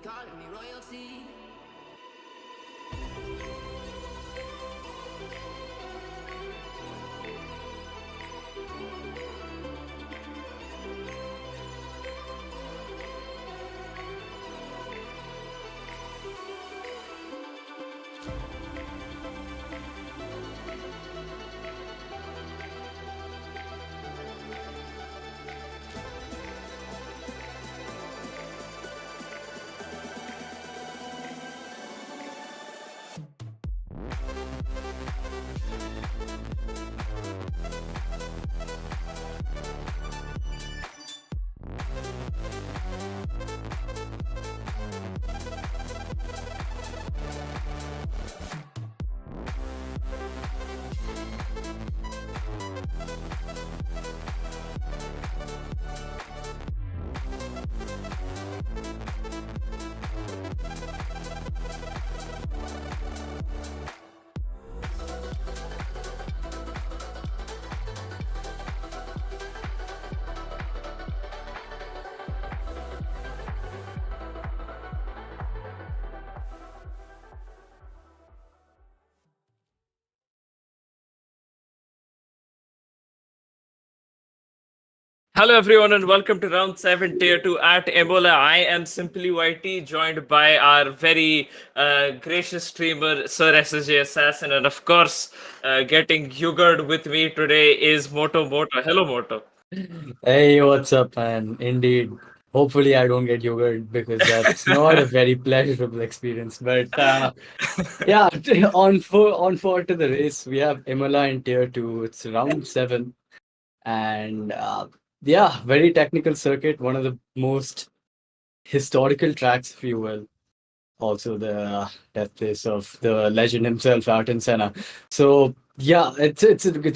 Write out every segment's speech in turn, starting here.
calling me royalty. Hello, everyone, and welcome to round 7, Tier-2 at Imola. I am SimplyYT, joined by our very gracious streamer, Sir SSJ Assassin, and of course, getting Yugard with me today is Moto Moto. Hello, Moto. Hey, what's up, man? Indeed. Hopefully, I don't get yogurt because that's not a very pleasurable experience. But yeah, on for to the race. We have Imola in tier 2. It's round 7, and yeah, very technical circuit. One of the most historical tracks, if you will. Also, the death place of the legend himself, Ayrton Senna. So yeah, it's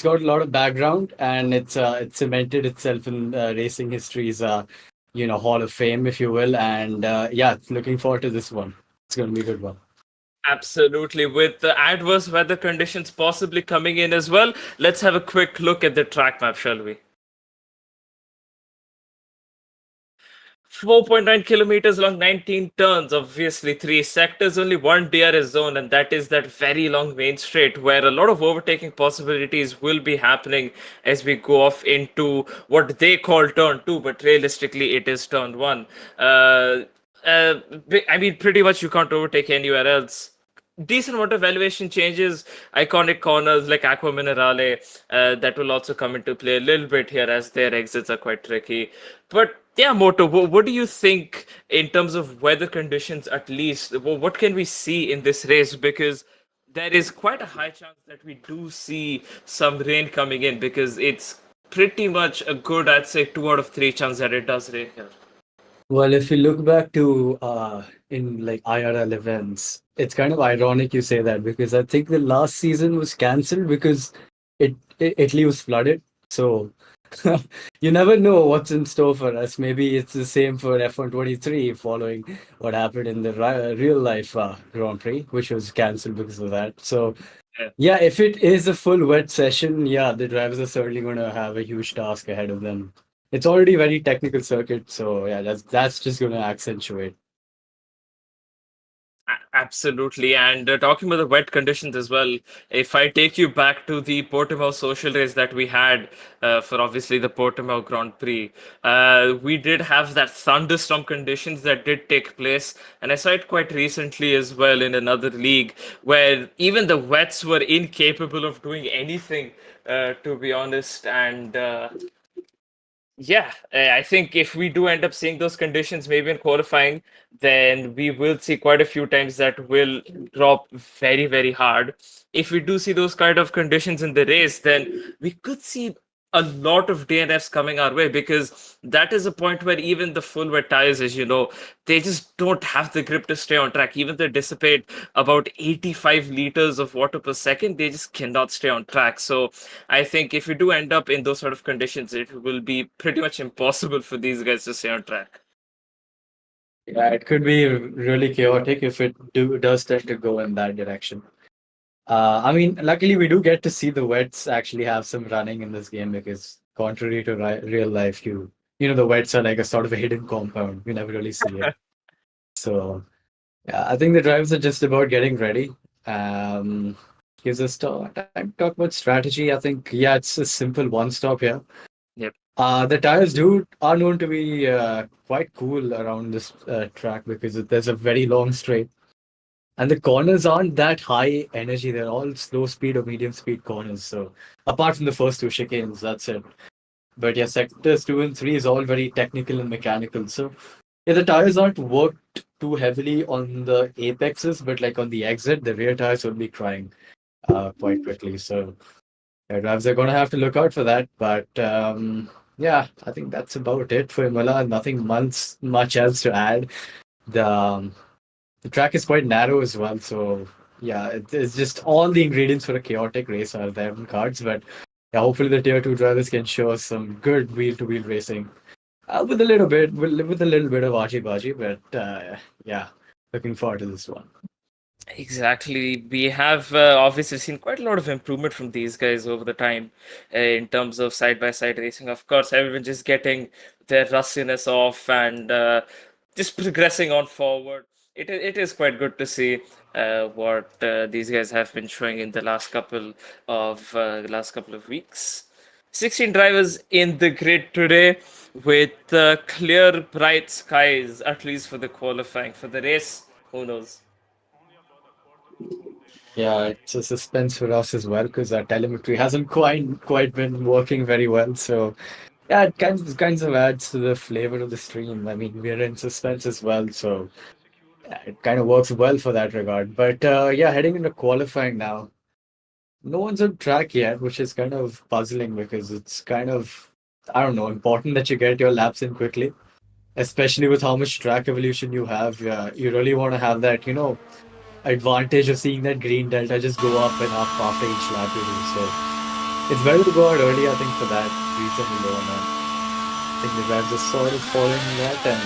got a lot of background, and it's cemented itself in racing history's Hall of Fame, if you will. And yeah, looking forward to this one. It's going to be a good one. Absolutely. With the adverse weather conditions possibly coming in as well, let's have a quick look at the track map, shall we? 4.9 kilometers long, 19 turns, obviously 3 sectors, only one DRS zone, and that is that very long main straight where a lot of overtaking possibilities will be happening as we go off into what they call turn 2, but realistically it is turn 1. I mean, pretty much you can't overtake anywhere else. Decent amount of elevation changes, iconic corners like Aqua Minerale, that will also come into play a little bit here as their exits are quite tricky. But yeah, Moto, what do you think in terms of weather conditions at least? What can we see in this race? Because there is quite a high chance that we do see some rain coming in because it's pretty much a good, I'd say, 2 out of 3 chance that it does rain here. Well, if you look back to in like IRL events, it's kind of ironic you say that because I think the last season was cancelled because Italy was flooded. So you never know what's in store for us. Maybe it's the same for F1 23 following what happened in the real life Grand Prix, which was cancelled because of that. So yeah, if it is a full wet session, yeah, the drivers are certainly going to have a huge task ahead of them. It's already a very technical circuit, so yeah, that's just going to accentuate. Absolutely. And talking about the wet conditions as well, if I take you back to the Portimao social race that we had for obviously the Portimao Grand Prix, we did have that thunderstorm conditions that did take place. And I saw it quite recently as well in another league where even the wets were incapable of doing anything, to be honest. And yeah, I think if we do end up seeing those conditions maybe in qualifying, then we will see quite a few times that will drop very, very hard. If we do see those kind of conditions in the race, then we could see a lot of DNFs coming our way because that is a point where even the full wet tires, as you know, they just don't have the grip to stay on track. Even they dissipate about 85 liters of water per second, they just cannot stay on track. So I think if we do end up in those sort of conditions, it will be pretty much impossible for these guys to stay on track. Yeah, it could be really chaotic if it does tend to go in that direction. I mean, luckily we do get to see the wets actually have some running in this game because contrary to real life, the wets are like a sort of a hidden compound. You never really see it. So yeah, I think the drivers are just about getting ready. Um, Gives us time to talk about strategy. I think yeah, it's a simple one stop here. Yep. The tires do are known to be quite cool around this track because there's a very long straight, and the corners aren't that high energy. They're all slow speed or medium speed corners. So apart from the first two chicanes, that's it. But yeah, sectors 2 and 3 is all very technical and mechanical. So yeah, the tires aren't worked too heavily on the apexes, but like on the exit, the rear tires will be crying quite quickly. So yeah, drivers are going to have to look out for that. But yeah, I think that's about it for Imola. Nothing much else to add. The the track is quite narrow as well, so yeah, it's just all the ingredients for a chaotic race are there in cards. But yeah, hopefully the tier 2 drivers can show us some good wheel-to-wheel racing with a little bit of archie-bargy. But yeah, looking forward to this one. Exactly. We have obviously seen quite a lot of improvement from these guys over the time in terms of side by side racing. Of course, everyone just getting their rustiness off and just progressing on forward. It is quite good to see what these guys have been showing in the last couple of weeks. 16 drivers in the grid today with clear, bright skies, at least for the qualifying. For the race, who knows? Yeah, it's a suspense for us as well because our telemetry hasn't quite been working very well. So yeah, it kinds of adds to the flavor of the stream. I mean, we're in suspense as well, so yeah, it kind of works well for that regard. But yeah, heading into qualifying now, no one's on track yet, which is kind of puzzling because it's kind of, I don't know, important that you get your laps in quickly, especially with how much track evolution you have. You really want to have that, advantage of seeing that green delta just go up and up after each lap you do. So it's better to go out early, I think, for that reason alone. And I think the drivers are sort of following that and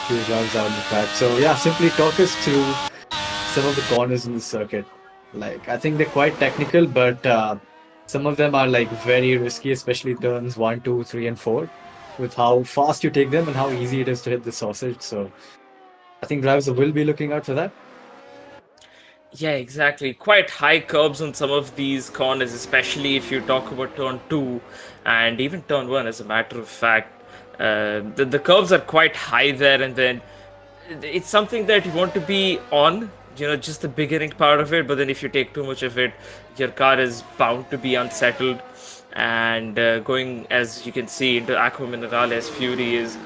few drives out on the track. So yeah, simply talk us through some of the corners in the circuit. Like I think they're quite technical, but some of them are like very risky, especially turns 1, 2, 3, and 4, with how fast you take them and how easy it is to hit the sausage. So I think drivers will be looking out for that. Yeah, exactly. Quite high curbs on some of these corners, especially if you talk about turn 2 and even turn 1, as a matter of fact. The curbs are quite high there, and then it's something that you want to be on, just the beginning part of it. But then if you take too much of it, your car is bound to be unsettled. And going, as you can see, into Aqua Minerales, Fury is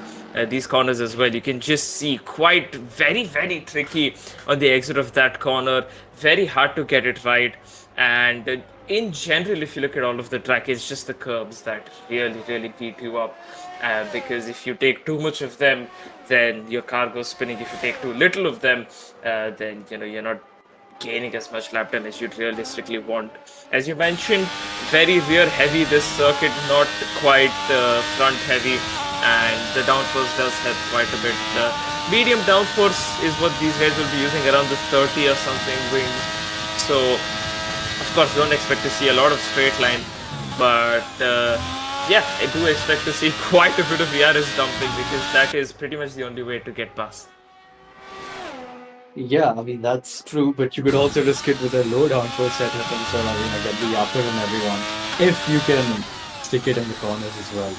these corners as well. You can just see quite very, very tricky on the exit of that corner. Very hard to get it right. And in general, if you look at all of the track, it's just the curbs that really, really beat you up. Because if you take too much of them, then your car goes spinning. If you take too little of them, then you're not gaining as much lap time as you'd realistically want. As you mentioned, very rear heavy this circuit, not quite front heavy, and the downforce does help quite a bit. The medium downforce is what these guys will be using, around the 30 or something wings. So, of course, don't expect to see a lot of straight line, but yeah, I do expect to see quite a bit of VRS dumping because that is pretty much the only way to get past. Yeah, I mean that's true, but you could also risk it with a low downforce setup and sort of get the upper on everyone if you can stick it in the corners as well.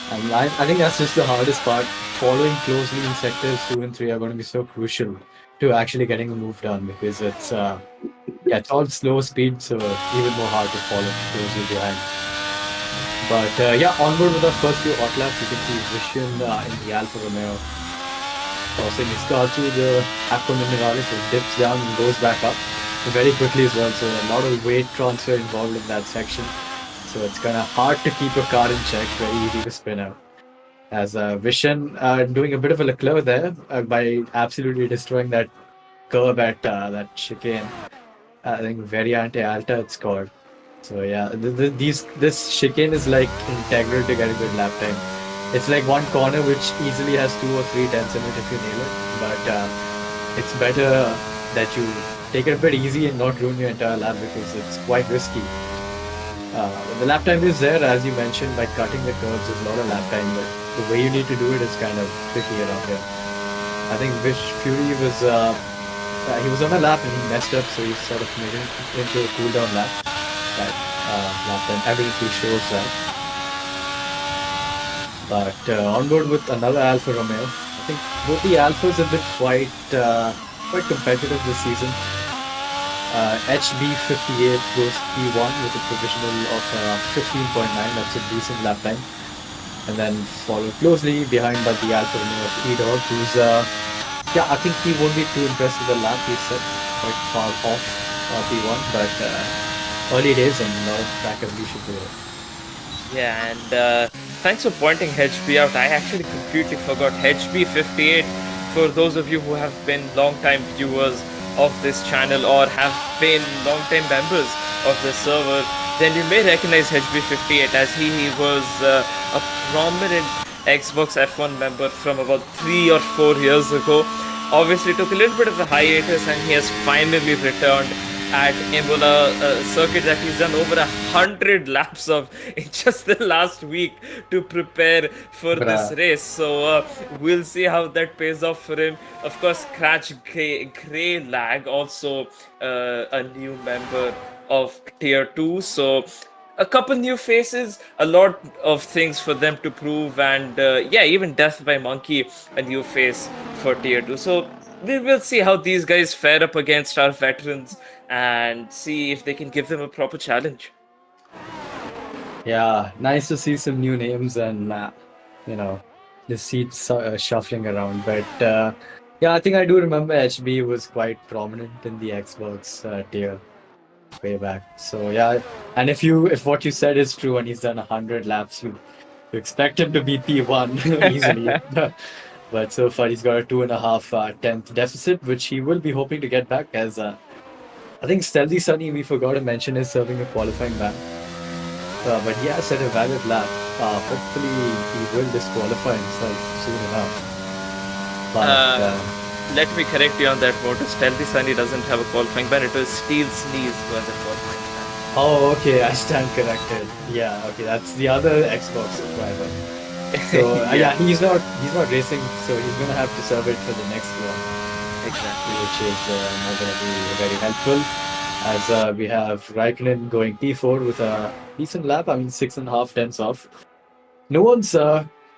I mean, I think that's just the hardest part. Following closely in sectors 2 and 3 are going to be so crucial to actually getting the move done because it's all slow speed, so even more hard to follow closely behind. But yeah, onward with our first few hot laps, you can see Vision in the Alfa Romeo crossing his car through the Aqua Minerales, it dips down and goes back up very quickly as well. So a lot of weight transfer involved in that section. So it's kind of hard to keep your car in check, very easy to spin out. As Vishen doing a bit of a Leclerc there by absolutely destroying that curb at that chicane. I think very anti-alta it scored. So yeah, this chicane is like integral to get a good lap time. It's like one corner which easily has 2 or 3 tenths in it if you nail it. But it's better that you take it a bit easy and not ruin your entire lap because it's quite risky. The lap time is there, as you mentioned, by cutting the curves. There's a lot of lap time, but the way you need to do it is kind of tricky around here. I think which Fury was he was on a lap and he messed up, so he sort of made it into a cooldown lap. That lap time evidently shows that. But onward with another Alfa Romeo. I think both the Alphas have been quite competitive this season. HB58 goes P1 with a provisional of 15.9. That's a decent lap time. And then followed closely behind by the Alfa Romeo of E-Dog, who's I think he won't be too impressed with the lap. He's quite far off P1, but early days and a lot of track evolution to it. Yeah, and thanks for pointing HB out. I actually completely forgot HB58. For those of you who have been long-time viewers of this channel or have been long-time members of the server, then you may recognize HB58 as he was a prominent Xbox F1 member from about 3 or 4 years ago. Obviously took a little bit of a hiatus and he has finally returned at Imola, a circuit that he's done over 100 laps of in just the last week to prepare for this race. So we'll see how that pays off for him. Of course, Crash Grey Lag, also a new member of Tier 2. So a couple new faces, a lot of things for them to prove, and even Death by Monkey, a new face for Tier 2. So we will see how these guys fare up against our veterans and see if they can give them a proper challenge. Yeah, nice to see some new names and, the seats shuffling around. But I think I do remember HB was quite prominent in the Xbox tier way back. So yeah, and if what you said is true and he's done 100 laps, you expect him to beat P1 easily. But so far he's got a 2.5 tenth deficit, which he will be hoping to get back as I think Stealthy Sunny, we forgot to mention, is serving a qualifying ban. But he has set a valid lap. Hopefully he will disqualify himself soon enough. But let me correct you on that note. Stealthy Sunny doesn't have a qualifying ban. It was Steel Sneeze who has a qualifying ban. Oh, okay. I stand corrected. Yeah, okay. That's the other Xbox driver. So he's not racing, so he's gonna have to serve it for the next one. Exactly, which is not going to be very helpful, as we have Raikkonen going P4 with a decent lap. I mean, 6.5 tenths off. No one's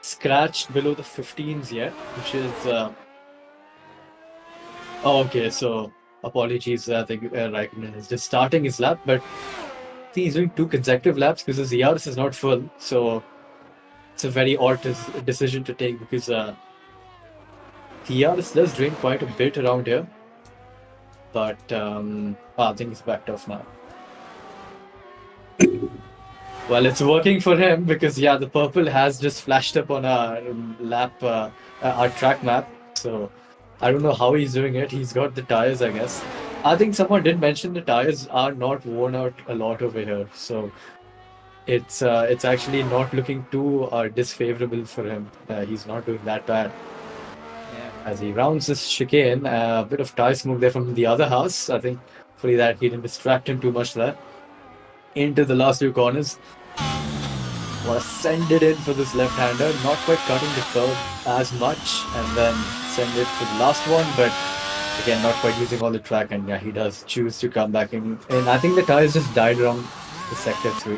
scratched below the 15s yet, which is okay. So apologies, I think Raikkonen is just starting his lap, but I think he's doing 2 consecutive laps because his ERS is not full. So it's a very odd decision to take because the ERS does drain quite a bit around here. But I think he's backed off now. Well, it's working for him because the purple has just flashed up on our lap, our track map. So I don't know how he's doing it. He's got the tires, I guess. I think someone did mention the tires are not worn out a lot over here. So it's actually not looking too disfavorable for him. He's not doing that bad. As he rounds this chicane, a bit of tire smoke there from the other house. I think hopefully that he didn't distract him too much there. Into the last 2 corners. Want to send it in for this left-hander. Not quite cutting the curve as much. And then send it to the last one. But again, not quite using all the track. And he does choose to come back in. And I think the tires just died around the sector 3.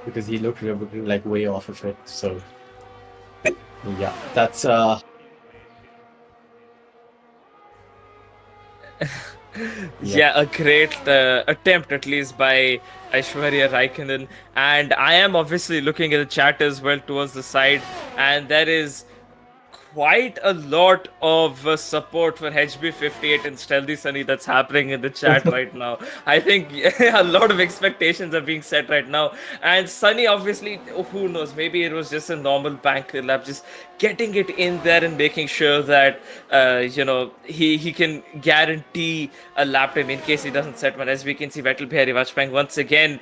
Because he looked like way off of it. So that's... a great attempt at least by Aishwarya Raikkonen, and I am obviously looking at the chat as well towards the side, and there is quite a lot of support for HB58 and Stealthy Sunny that's happening in the chat right now. I think a lot of expectations are being set right now. And Sunny, obviously, who knows, maybe it was just a normal bank lap, just getting it in there and making sure that, he can guarantee a lap time in case he doesn't set one. As we can see, Vettel Bihari Vajpayee once again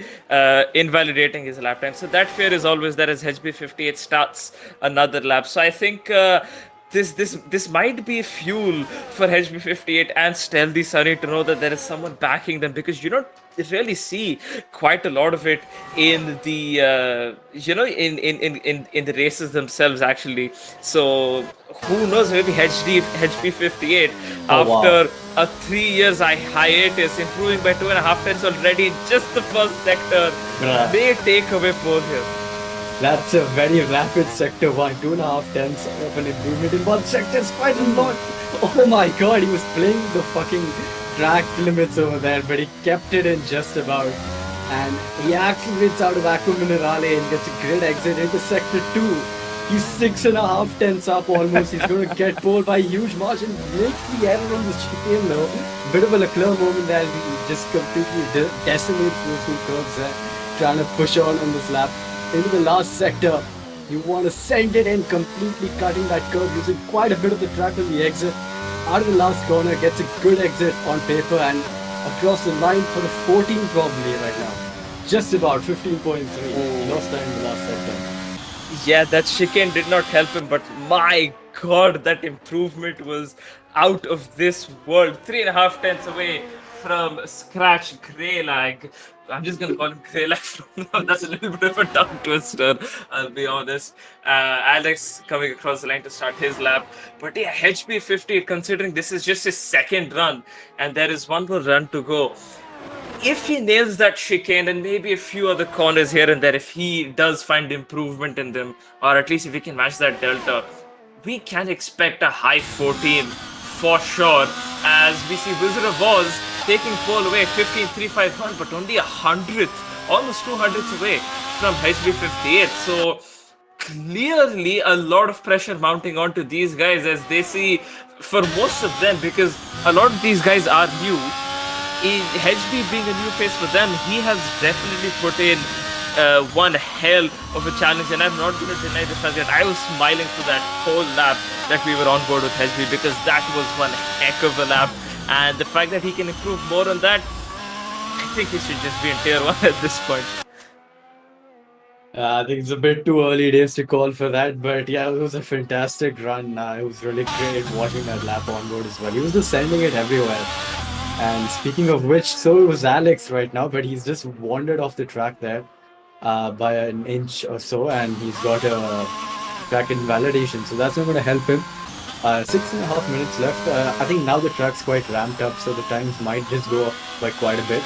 invalidating his lap time. So that fear is always there as HB58 starts another lap. So I think this might be fuel for HB58 and Stealthy Sunny to know that there is someone backing them, because you don't really see quite a lot of it in the in the races themselves actually. So who knows, maybe HB58 Oh wow. after a 3 years hiatus, improving by 2.5 tenths already in just the first sector, Bruh. may take away pole here. That's a very rapid sector one. 2.5 tenths of an improvement in one sector is quite a lot. Oh my god, he was playing the fucking track limits over there, but he kept it in just about. And he accelerates out of Aqua Minerale and gets a great exit into sector 2. He's 6.5 tenths up almost. He's going to get pole by a huge margin. Makes the error on the chicane though. Bit of a Leclerc moment there. He just completely decimates those two curves there. Trying to push on this lap into the last sector. You want to send it in, completely cutting that curve, using quite a bit of the track on the exit. Out of the last corner, gets a good exit on paper and across the line for the 14 probably right now. Just about 15.3. Lost time in the last sector. Yeah, that chicane did not help him, but my god, that improvement was out of this world. 3.5 tenths away from scratch Grey Lag. I'm just gonna call him Grey Lag from now. That's a little bit of a tongue twister, I'll be honest. Alex coming across the line to start his lap. But yeah, HB50, considering this is just his second run and there is one more run to go, if he nails that chicane and maybe a few other corners here and there, if he does find improvement in them, or at least if he can match that delta, we can expect a high 14 for sure. As we see Wizard of Oz taking pole away 15.351, but only 100th, almost 200ths away from HB58. So clearly a lot of pressure mounting onto these guys, as they see, for most of them, because a lot of these guys are new. HB being a new face for them, he has definitely put in one hell of a challenge, and I'm not going to deny the fact that I was smiling for that whole lap that we were on board with HB, because that was one heck of a lap, and the fact that he can improve more on that, I think he should just be in tier 1 at this point. I think it's a bit too early days to call for that, but yeah, it was a fantastic run. It was really great watching that lap on board as well. He was just sending it everywhere. And speaking of which, so was Alex right now, but he's just wandered off the track there by an inch or so, and he's got a track invalidation, so that's not going to help him. 6.5 minutes left. I think now the track's quite ramped up, so the times might just go up by quite a bit.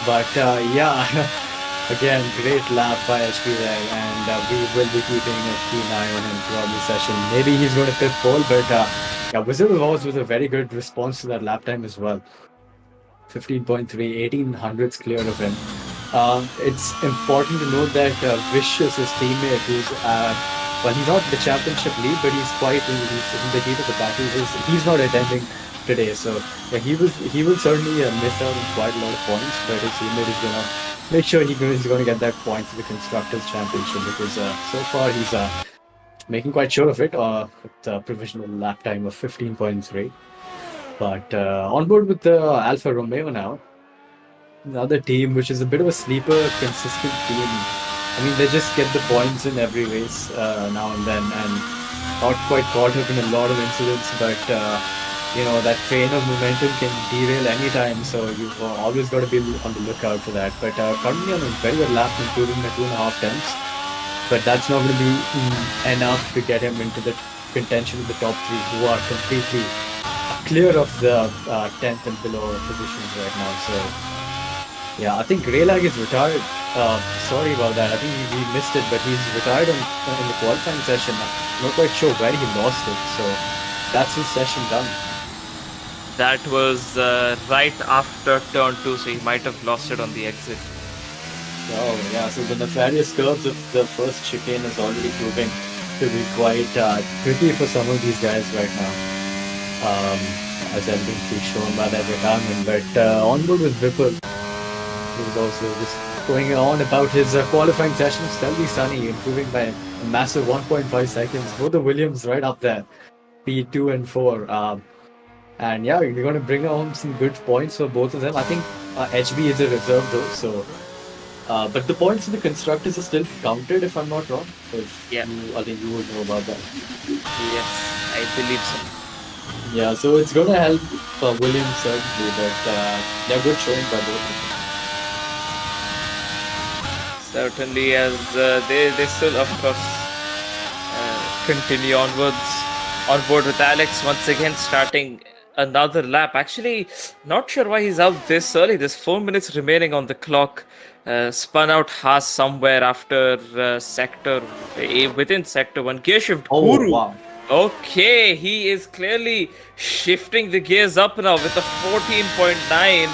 But yeah, again, great lap by HP there, and we will be keeping a keen eye on him throughout the session. Maybe he's going to pit pole, but yeah, Wizard of Oz was a very good response to that lap time as well. 15.3, 18 hundredths clear of him. It's important to note that Vicious, his teammate, who's well, he's not the championship lead, but he's he's in the heat of the battle. He's not attending today, so yeah, he will certainly miss out on quite a lot of points. But his teammate is gonna make sure he's gonna get that point for the constructors championship, because so far he's making quite sure of it with a provisional lap time of 15.3. But on board with the Alfa Romeo now, another team which is a bit of a sleeper, consistent team. I mean, they just get the points in every race now and then, and not quite caught up in a lot of incidents, but you know, that train of momentum can derail anytime, so you've always got to be on the lookout for that. But currently on a very good lap, including the 2.5 tenths. But that's not going to be enough to get him into the contention of the top 3, who are completely clear of the 10th and below positions right now. So yeah, I think Grey Lag is retired. Sorry about that. I think we missed it, but he's retired in the qualifying session. I'm not quite sure where he lost it. So that's his session done. That was right after turn 2, so he might have lost it on the exit. Oh yeah, so the nefarious curves of the first chicane is already proving to be quite tricky for some of these guys right now. As evidently shown by that retirement. But on board with Vipul, he was also just going on about his qualifying session. Stealthy Sunny improving by a massive 1.5 seconds. Both the Williams right up there, P2 and 4. And yeah, you're going to bring home some good points for both of them. I think HB is a reserve though, so But the points of the constructors are still counted, if I'm not wrong. Yeah. I think you would know about that. Yes, I believe so. Yeah, so it's going to help Williams certainly, but they're good showing by both of them. Certainly, as they still, of course, continue on board with Alex once again, starting another lap. Actually, not sure why he's out this early. There's 4 minutes remaining on the clock. Spun out Haas somewhere after sector within sector one. Gear shift Oh, Guru. wow. Okay, he is clearly shifting the gears up now with a 14.9.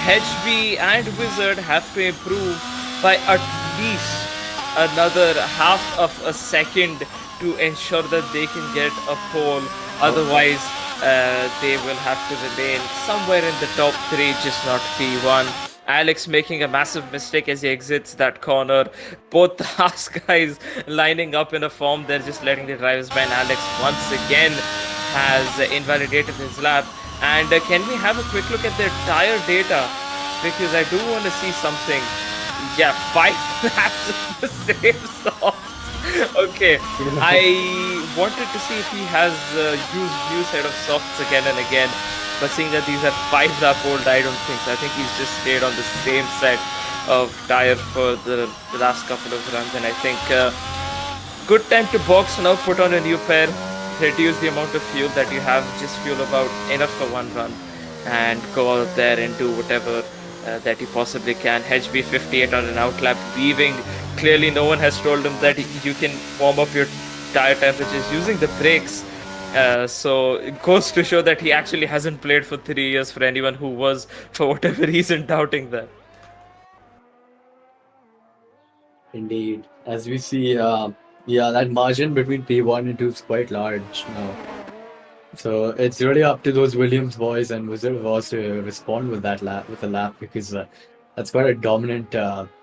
HB and Wizard have to improve by at least another half of a second to ensure that they can get a pole. Otherwise, they will have to remain somewhere in the top three, just not P1. Alex making a massive mistake as he exits that corner. Both the Haas guys lining up in a form, they're just letting the drivers by. And Alex once again has invalidated his lap. And can we have a quick look at their tire data? Because I do want to see something. Yeah, 5 laps of the same softs. Okay, I wanted to see if he has used new set of softs again and again. But seeing that these are 5 lap old, I don't think so. I think he's just stayed on the same set of tire for the last couple of runs. And I think good time to box now, put on a new pair, reduce the amount of fuel that you have, just fuel about enough for one run, and go out there and do whatever that you possibly can. HB 58 on an outlap, weaving. Clearly, no one has told him that you can warm up your tire temperatures using the brakes. So it goes to show that he actually hasn't played for 3 years, for anyone who was, for whatever reason, doubting that. Indeed. As we see, that margin between P1 and 2 is quite large now. So it's really up to those Williams boys and Wizard of Oz to respond with that lap, with a lap, because that's quite a dominant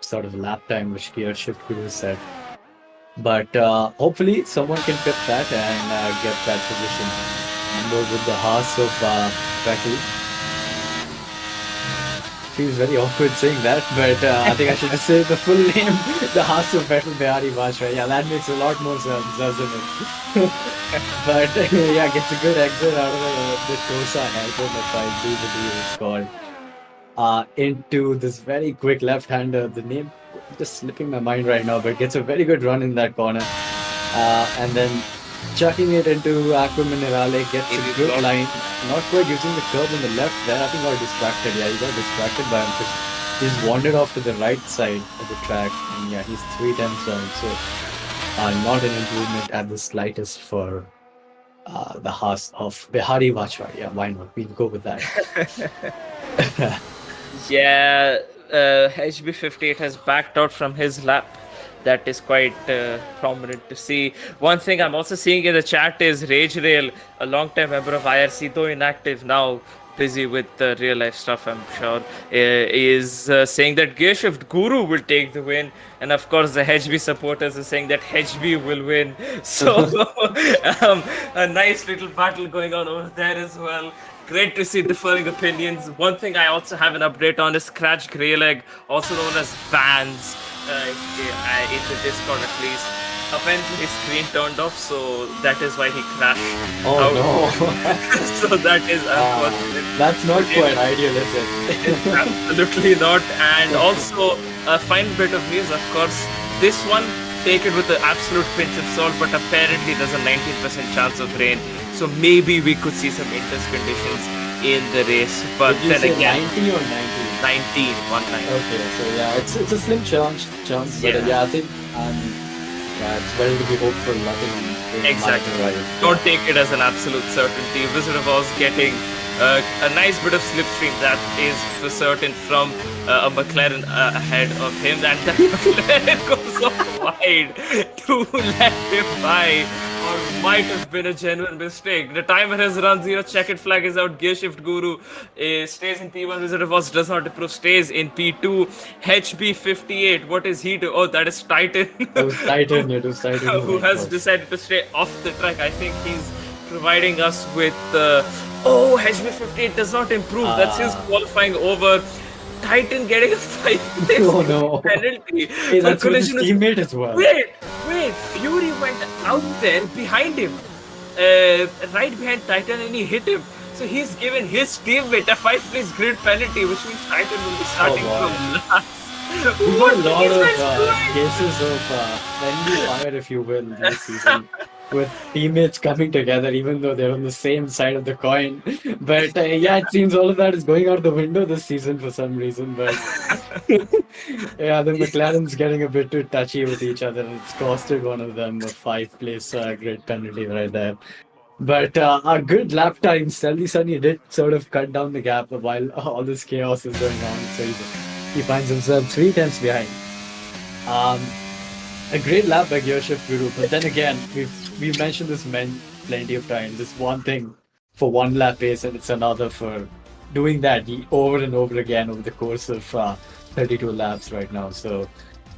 sort of lap time which Gear Shift Guru said. But hopefully someone can pick that and get that position. And go with the Haas of Vettel. Feels very awkward saying that, but I think I should just say the full name, the Haas of Vettel Bihari Vajpayee. Yeah, that makes a lot more sense, doesn't it? But yeah, gets a good exit out of the Tosa helper, if I do believe it's called. Into this very quick left-hander. The name just slipping my mind right now, but gets a very good run in that corner. And then chucking it into Aqua Minerale, gets a good line. Not quite using the curb on the left there. I think got distracted. Yeah, he got distracted by him because he's wandered off to the right side of the track. And yeah, he's 3 tenths down. So not an improvement at the slightest for the Haas of Bihari Vajpayee. Yeah, why not? We'll go with that. Yeah, HB58 has backed out from his lap. That is quite prominent to see. One thing I'm also seeing in the chat is Rage Rail, a long-time member of IRC, though inactive now, busy with real life stuff, I'm sure, is saying that Gearshift Guru will take the win. And of course, the HB supporters are saying that HB will win. So, a nice little battle going on over there as well. Great to see differing opinions. One thing I also have an update on is Scratch Greyleg, also known as Vans, in the Discord at least. Apparently his screen turned off, so that is why he crashed. Oh out. No! So that is unfortunate. That's not quite ideal, is it? Absolutely not. And also, a final bit of news, of course, this one, take it with an absolute pinch of salt, but apparently there's a 19% chance of rain. So maybe we could see some intense conditions in the race. But Did you then say again, 90 or 19? 19, 1-9. Okay, so yeah, it's a slim chance, but yeah, I think it's better to be hopeful. Nothing Exactly. Right. Don't take it as an absolute certainty. Wizard of Oz getting a nice bit of slipstream, that is for certain, from a McLaren ahead of him, and that McLaren goes off wide to let him by, or might have been a genuine mistake. The timer has run 0, checkered flag is out. Gearshift Guru stays in P1, Wizard of Oz does not improve, stays in P2. HB58, what is he do? Oh, that is Titan. It was Titan. Who has decided to stay off the track. I think he's providing us with HB58 does not improve. That's his qualifying over. Titan getting a 5-place Oh no. penalty Hey, for that's with his collision. teammate as well. Wait, Fury went out there behind him, right behind Titan, and he hit him. So he's given his teammate a 5-place grid penalty, which means Titan will be starting boy. from last. We What got a lot are these of guys doing? cases of friendly fire, if you will, this season, with teammates coming together, even though they're on the same side of the coin. But yeah, it seems all of that is going out the window this season for some reason. But yeah, the McLaren's getting a bit too touchy with each other, and it's costed one of them a 5-place grid penalty right there. But a good lap time. Stealthy Sunny did sort of cut down the gap while all this chaos is going on. So he finds himself 3 tenths behind. A great lap by Gearshift Guru. But then again, we've mentioned this plenty of times. It's one thing for one lap pace, and it's another for doing that over and over again over the course of 32 laps right now. So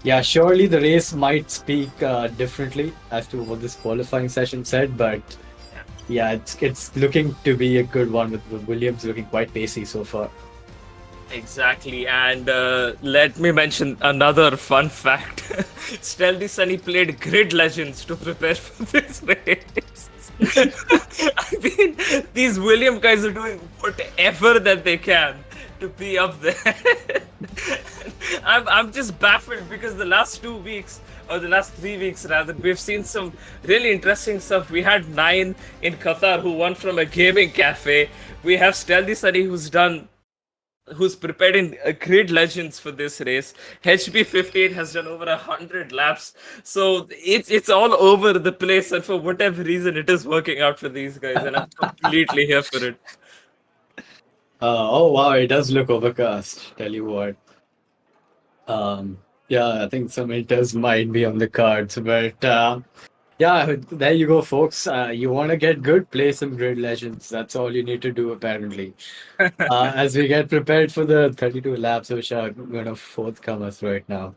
yeah, surely the race might speak differently as to what this qualifying session said, but yeah, it's looking to be a good one with Williams looking quite pacey so far. Exactly, and let me mention another fun fact. Stealthy Sunny played Grid Legends to prepare for this race. I mean, these William guys are doing whatever that they can to be up there. I'm just baffled because the last 2 weeks, or the last 3 weeks rather, we've seen some really interesting stuff. We had 9 in Qatar who won from a gaming cafe. We have Stealthy Sunny who's prepared in Grid Legends for this race. HB58 has done over 100 laps, so it's all over the place, and for whatever reason, it is working out for these guys, and I'm completely here for it. Oh wow, it does look overcast. Tell you what. Yeah, I think some inters might be on the cards, but yeah, there you go, folks. You want to get good, play some Grid Legends. That's all you need to do, apparently. As we get prepared for the 32 laps, which are going to forthcome us right now.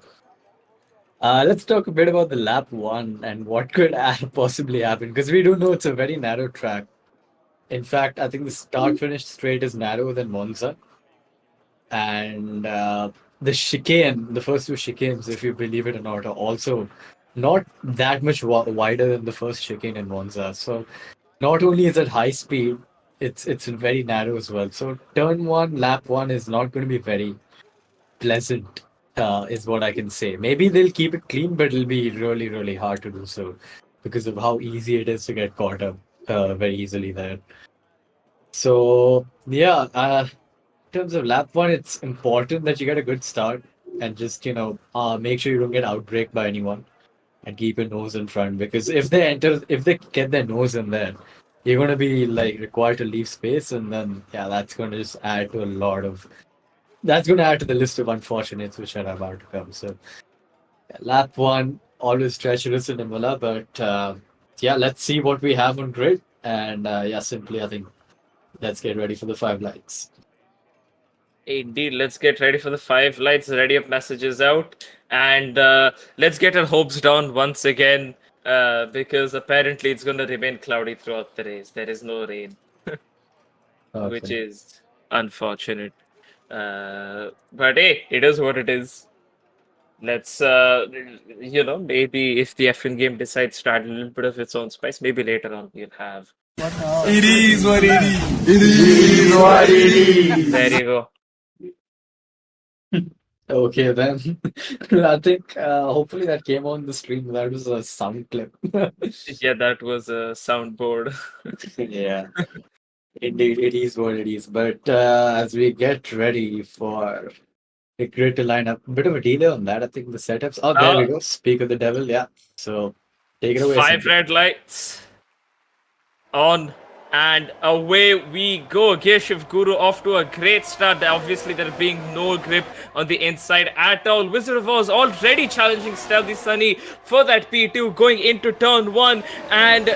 Let's talk a bit about the lap 1 and what could possibly happen, because we do know it's a very narrow track. In fact, I think the start-finish straight is narrower than Monza. And the chicane, the first 2 chicanes, if you believe it or not, are also not that much wider than the first chicane in Monza. So not only is it high speed, it's very narrow as well. So turn 1, lap 1 is not going to be very pleasant, is what I can say. Maybe they'll keep it clean, but it'll be really, really hard to do so because of how easy it is to get caught up very easily there. So yeah, in terms of lap 1, it's important that you get a good start and just make sure you don't get outbraked by anyone and keep your nose in front, because if they get their nose in there, you're going to be like required to leave space, and then yeah, that's going to just add to the list of unfortunates which are about to come. So lap 1 always treacherous in Imola, but yeah, let's see what we have on grid, and yeah, simply I think let's get ready for the 5 lights. Indeed, let's get ready for the 5 lights. Ready up messages out, and let's get our hopes down once again, because apparently it's going to remain cloudy throughout the race. There is no rain, which is unfortunate. But hey, it is what it is. Let's maybe if the F1 game decides to add a little bit of its own spice, maybe later on we'll have. It is what it is. It is what it is. There you go. Okay, then. I think hopefully that came on the stream. That was a sound clip. Yeah, that was a soundboard. Yeah, indeed, it is what it is. But as we get ready for the grid to line up, a bit of a delay on that. I think the setups. Oh, there we go. Speak of the devil. Yeah. So take it away. 5 red lights on. And away we go. Gearshift Guru off to a great start. Obviously, there being no grip on the inside at all. Wizard of Oz already challenging Stealthy Sunny for that P2 going into turn 1. And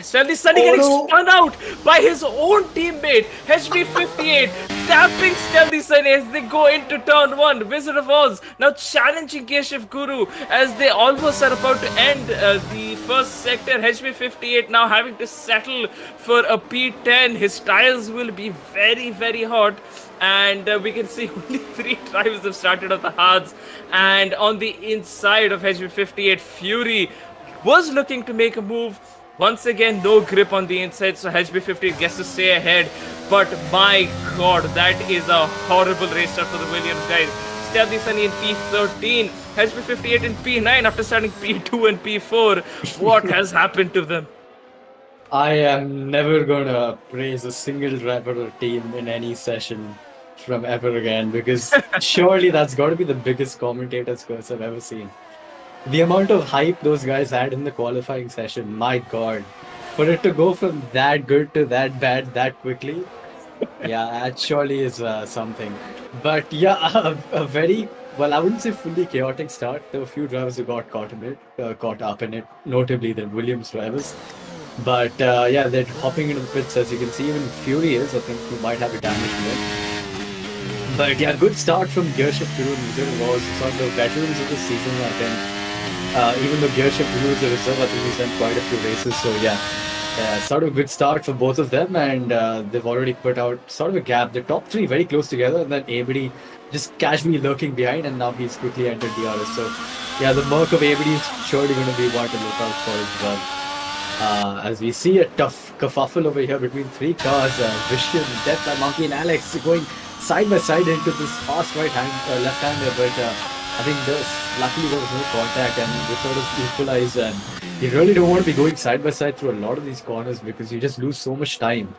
Stealthy Sunny getting spun out by his own teammate, HB58, tapping Stealthy Sunny as they go into turn 1. Wizard of Oz now challenging Gearshift Guru as they almost are about to end the first sector. HB58 now having to settle for a P10. His tires will be very, very hot. and we can see only 3 drivers have started on the hards, and on the inside of HB58, Fury was looking to make a move. Once again, no grip on the inside, so HB58 gets to stay ahead. But my god, that is a horrible race start for the Williams guys. Stealthy Sunny in P13, HB58 in P9 after starting P2 and P4. What has happened to them? I am never gonna praise a single driver or team in any session from ever again, because surely that's got to be the biggest commentator's curse I've ever seen. The amount of hype those guys had in the qualifying session, my god. For it to go from that good to that bad that quickly, yeah, that surely is something. But yeah, a very, well, I wouldn't say fully chaotic start. There were a few drivers who got caught up in it, notably the Williams drivers. But yeah, they're hopping into the pits, as you can see. Even Fury is, I think, who might have a damage to it. But yeah, good start from Gearshift Guru. It was one of the veterans of the season, I think. Even though Gearshift Guru is a reserve, I think he's done quite a few races. So yeah, sort of a good start for both of them, and they've already put out sort of a gap. The top 3 very close together, and then ABD just casually lurking behind, and now he's quickly entered DRS. So yeah, the Merc of ABD is surely going to be one to look out for as well. As we see a tough kerfuffle over here between 3 cars, Vision, Death by Monkey, and Alex going side by side into this fast left-hander, but I think luckily there was no contact, and they sort of equalized, and you really don't want to be going side by side through a lot of these corners because you just lose so much time.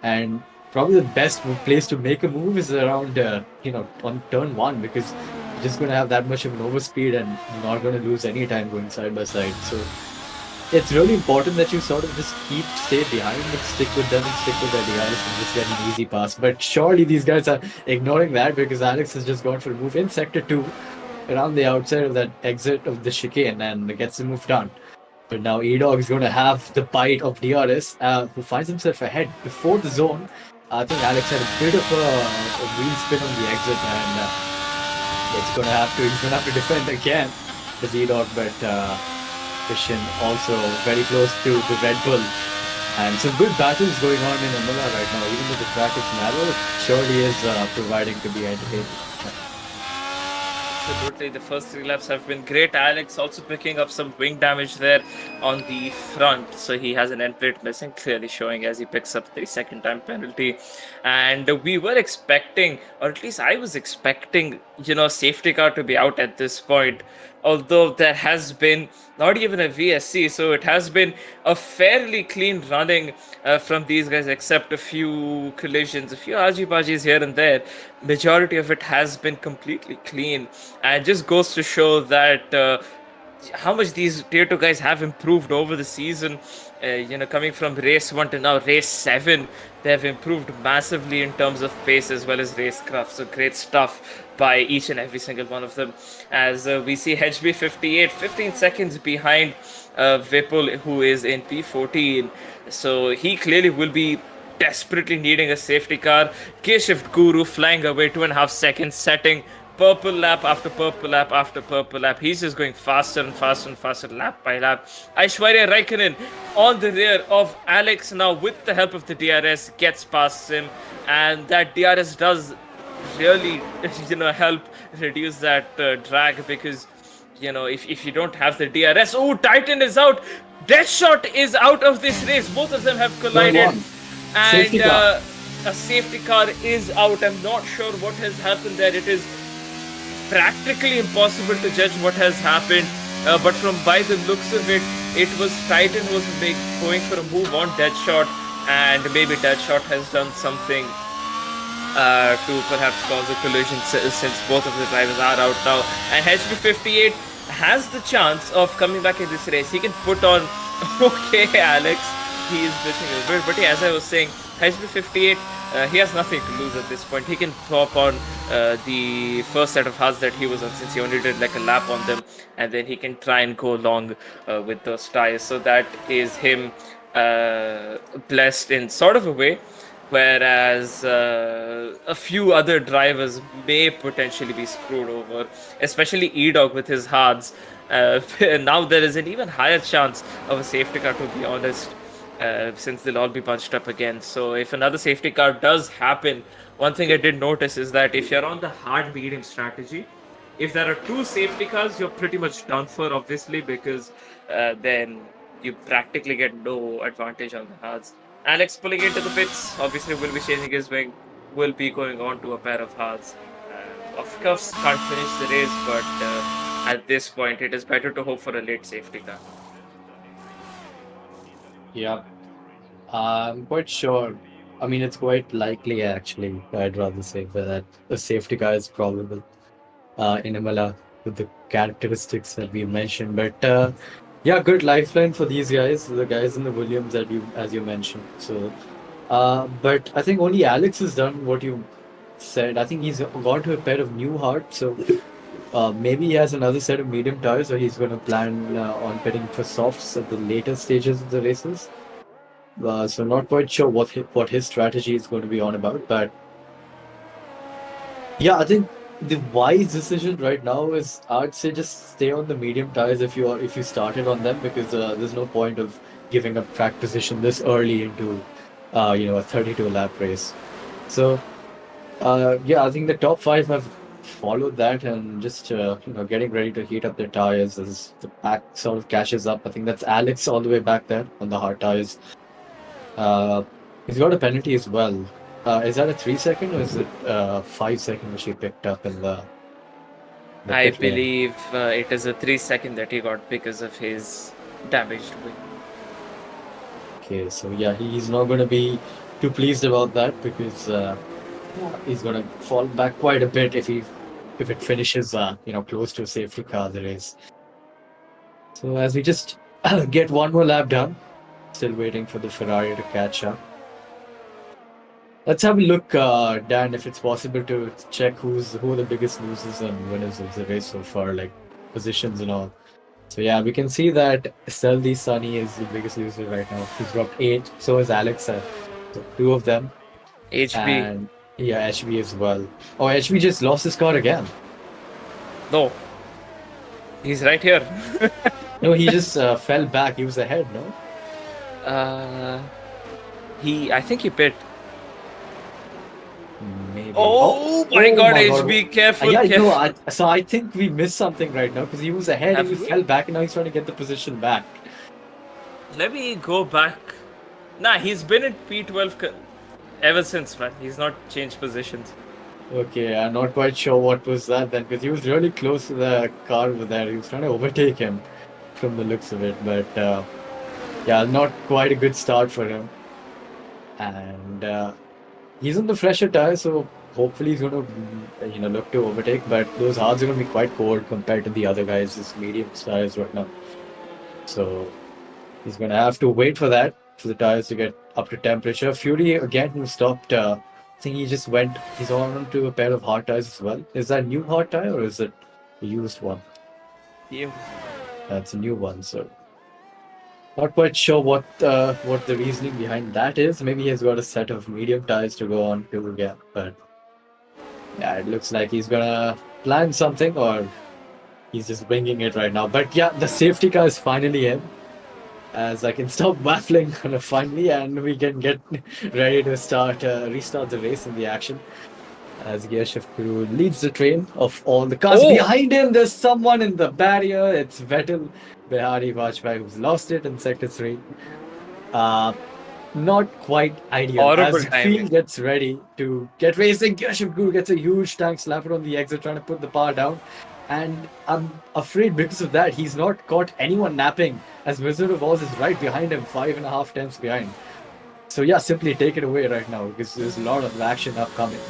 And probably the best place to make a move is around, on turn 1, because you're just going to have that much of an overspeed and you're not going to lose any time going side by side. So it's really important that you sort of just stay behind and stick with them and stick with their DRS and just get an easy pass. But surely these guys are ignoring that, because Alex has just gone for a move in Sector 2 around the outside of that exit of the chicane and gets the move done. But now E-Dog is going to have the bite of DRS, who finds himself ahead before the zone. I think Alex had a bit of a wheel spin on the exit, and he's going to have to defend again as E-Dog, but Vision also very close to the Red Bull. And some good battles going on in Imola right now. Even though the track is narrow, it surely is providing to be entertaining. Absolutely, the first 3 laps have been great. Alex also picking up some wing damage there on the front, so he has an end plate missing, clearly showing as he picks up the second time penalty. And we were expecting, or at least I was expecting, safety car to be out at this point, although there has been not even a VSC, so it has been a fairly clean running from these guys, except a few collisions, a few argy-bargies here and there. Majority of it has been completely clean, and just goes to show that how much these Tier 2 guys have improved over the season. Coming from race 1 to now race 7, they have improved massively in terms of pace as well as racecraft. So great stuff by each and every single one of them. As we see HB58 15 seconds behind Vipul, who is in P14. So he clearly will be desperately needing a safety car. Gearshift Guru flying away 2.5 seconds, setting purple lap after purple lap after purple lap. He's just going faster and faster and faster, lap by lap. Aishwarya Raikkonen on the rear of Alex now, with the help of the DRS, gets past him, and that DRS does really help reduce that drag, because if you don't have the DRS, Titan is out, Deathshot is out of this race, both of them have collided, and a safety car is out. I'm not sure what has happened there. It is practically impossible to judge what has happened, but from by the looks of it, it was Titan was going for a move on Deathshot, and maybe Deathshot has done something to perhaps cause a collision, since both of the drivers are out now. And HB58 has the chance of coming back in this race. He can put on okay, Alex, he is glitching a little bit, but yeah, as I was saying, HB58, he has nothing to lose at this point. He can pop on the first set of hards that he was on, since he only did like a lap on them, and then he can try and go long with those tires. So that is him blessed in sort of a way, whereas a few other drivers may potentially be screwed over, especially E-Dog with his hards. Now there is an even higher chance of a safety car, to be honest, since they'll all be bunched up again. So if another safety car does happen one thing I did notice is that if you're on the hard medium strategy, if there are two safety cars, you're pretty much done for, obviously, because then you practically get no advantage on the hards. Alex pulling into the pits, obviously, will be changing his wing, will be going on to a pair of hards. Of course, can't finish the race, but at this point, it is better to hope for a late safety car. Yeah, I'm quite sure. I mean, it's quite likely, actually, I'd rather say, that a safety car is probable in Imola with the characteristics that we mentioned. But yeah, good lifeline for these guys, the guys in the Williams that as you mentioned. So, but I think only Alex has done what you said. I think he's gone to a pair of new hearts. So maybe he has another set of medium tires, or he's going to plan on pitting for softs at the later stages of the races. So not quite sure what his strategy is going to be on about, but yeah, I think the wise decision right now is I'd say just stay on the medium tires if you started on them, because there's no point of giving up track position this early into a 32 lap race. So yeah, I think the top 5 have followed that and just getting ready to heat up their tires as the pack sort of catches up. I think that's Alex all the way back there on the hard tires. He's got a penalty as well. Is that a 3-second or is it 5-second which he picked up in the I pit lane? believe it is a 3-second that he got because of his damaged wing. Okay, so yeah, he's not going to be too pleased about that, because he's going to fall back quite a bit if it finishes close to a safety car the race. So as we just get one more lap done, still waiting for the Ferrari to catch up. Let's have a look, Dan, if it's possible to check who are the biggest losers and winners of the race so far, like positions and all. So yeah, we can see that Seldi Sunny is the biggest loser right now. He's dropped 8. So is Alex. So 2 of them. HB. And yeah, HB as well. Oh, HB just lost his car again. No. He's right here. No, he just fell back. He was ahead, no? I think he pit. Maybe. Oh my god, HB, careful. Yeah, careful. no, so I think we missed something right now, because he was ahead and he fell back, and now he's trying to get the position back. Let me go back. Nah, he's been in P12 ever since, man. He's not changed positions. Okay, I'm not quite sure what was that then, because he was really close to the car over there. He was trying to overtake him from the looks of it, but yeah, not quite a good start for him. And he's on the fresher tire, so hopefully he's going to look to overtake, but those hards are going to be quite cold compared to the other guys' this medium tires right now. So he's going to have to wait for that, for the tires to get up to temperature. Fury again, who stopped, I think he's on to a pair of hard tires as well. Is that a new hard tire or is it a used one? Yeah. That's a new one, so not quite sure what the reasoning behind that is. Maybe he's got a set of medium tires to go on to again, but yeah, it looks like he's gonna plan something, or he's just winging it right now. But yeah, the safety car is finally in, as I can stop waffling finally, and we can get ready to restart the race in the action. As Gear Shift Crew leads the train of all the cars. Behind him, there's someone in the barrier. It's Vettel Bihari Vajpayee, who's lost it in Sector 3. Not quite ideal. Horrible As Field gets ready to get racing, Gear Shift Crew gets a huge tank slapper on the exit, trying to put the power down. And I'm afraid because of that, he's not caught anyone napping, as Wizard of Oz is right behind him, 5.5 tenths behind. So yeah, simply take it away right now, because there's a lot of action upcoming.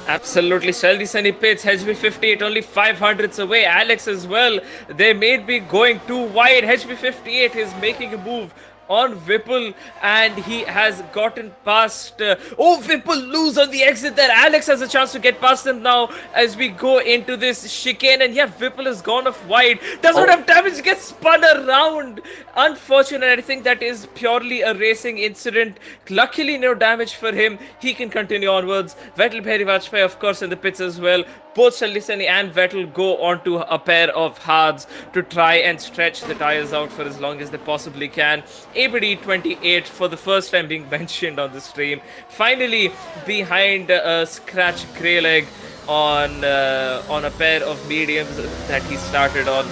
Absolutely. Shelby Sunny pits, HB58 only 500s away. Alex as well. They may be going too wide. HB58 is making a move on Whipple, and he has gotten past. Whipple lose on the exit there. Alex has a chance to get past him now as we go into this chicane. And yeah, Whipple has gone off wide. Does not have damage, gets spun around. Unfortunate. I think that is purely a racing incident. Luckily, no damage for him. He can continue onwards. Vettel Bihari Vajpayee, of course, in the pits as well. both Salisani and Vettel go onto a pair of hards to try and stretch the tires out for as long as they possibly can. ABD 28 for the first time being mentioned on the stream. Finally, behind Scratch Greyleg on a pair of mediums that he started on.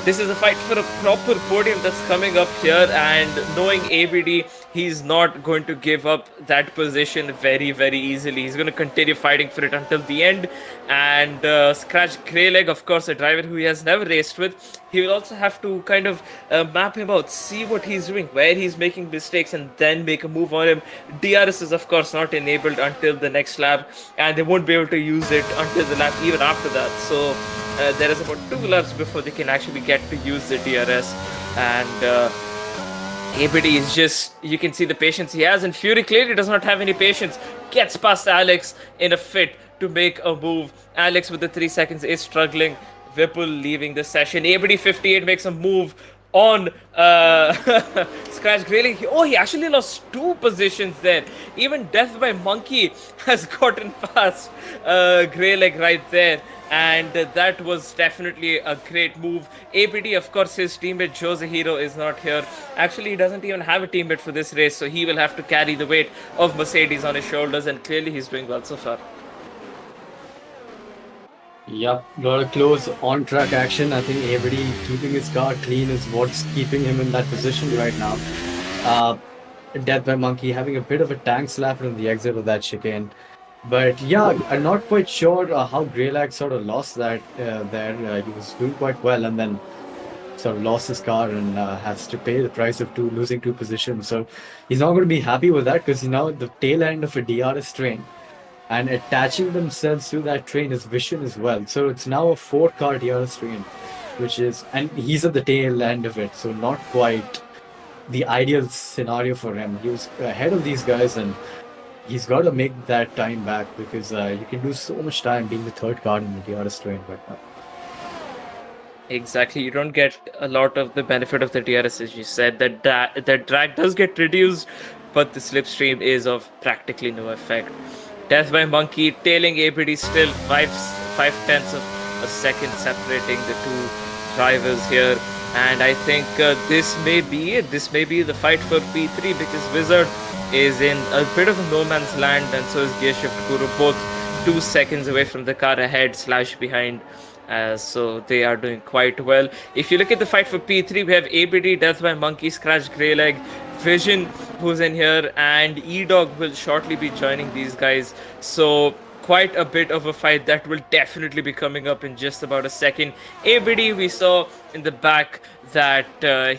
This is a fight for a proper podium that's coming up here, and knowing ABD, he's not going to give up that position very, very easily. He's going to continue fighting for it until the end. And Scratch Greyleg, of course, a driver who he has never raced with, he will also have to kind of map him out, see what he's doing, where he's making mistakes, and then make a move on him. DRS is, of course, not enabled until the next lap, and they won't be able to use it until the lap even after that. So there is about 2 laps before they can actually get to use the DRS. And ABD is just, you can see the patience he has, and Fury clearly does not have any patience. Gets past Alex in a fit to make a move. Alex with the 3 seconds is struggling. Whipple leaving the session. ABD 58 makes a move on Scratch Greyleg. Oh, he actually lost 2 positions there. Even Death by Monkey has gotten past Greyleg right there. And that was definitely a great move. ABD, of course, his teammate Josehiro is not here. Actually, he doesn't even have a teammate for this race, so he will have to carry the weight of Mercedes on his shoulders, and clearly he's doing well so far. Yep, got a close on-track action. I think ABD keeping his car clean is what's keeping him in that position right now. Death by Monkey having a bit of a tank slap on the exit of that chicane. But yeah, I'm not quite sure how Greylag sort of lost that there. He was doing quite well and then sort of lost his car and has to pay the price of losing 2 positions. So he's not going to be happy with that, because he's now at the tail end of a DRS train. And attaching themselves to that train is Vision as well. So it's now a 4-car DRS train, which is, and he's at the tail end of it. So not quite the ideal scenario for him. He was ahead of these guys, and he's got to make that time back, because you can lose so much time being the 3rd car in the DRS train right now. Exactly, you don't get a lot of the benefit of the DRS, as you said. That drag does get reduced, but the slipstream is of practically no effect. Death by Monkey tailing ABD still 5/10 of a second separating the 2 drivers here. And I think this may be it. This may be the fight for P3, because Wizard is in a bit of a no man's land, and so is Gearshift Guru, both 2 seconds away from the car ahead/behind. So they are doing quite well. If you look at the fight for P3, we have ABD, Death by Monkey, Scratch Greyleg, Vision, who's in here, and E-Dog will shortly be joining these guys. So quite a bit of a fight that will definitely be coming up in just about a second. ABD, we saw in the back that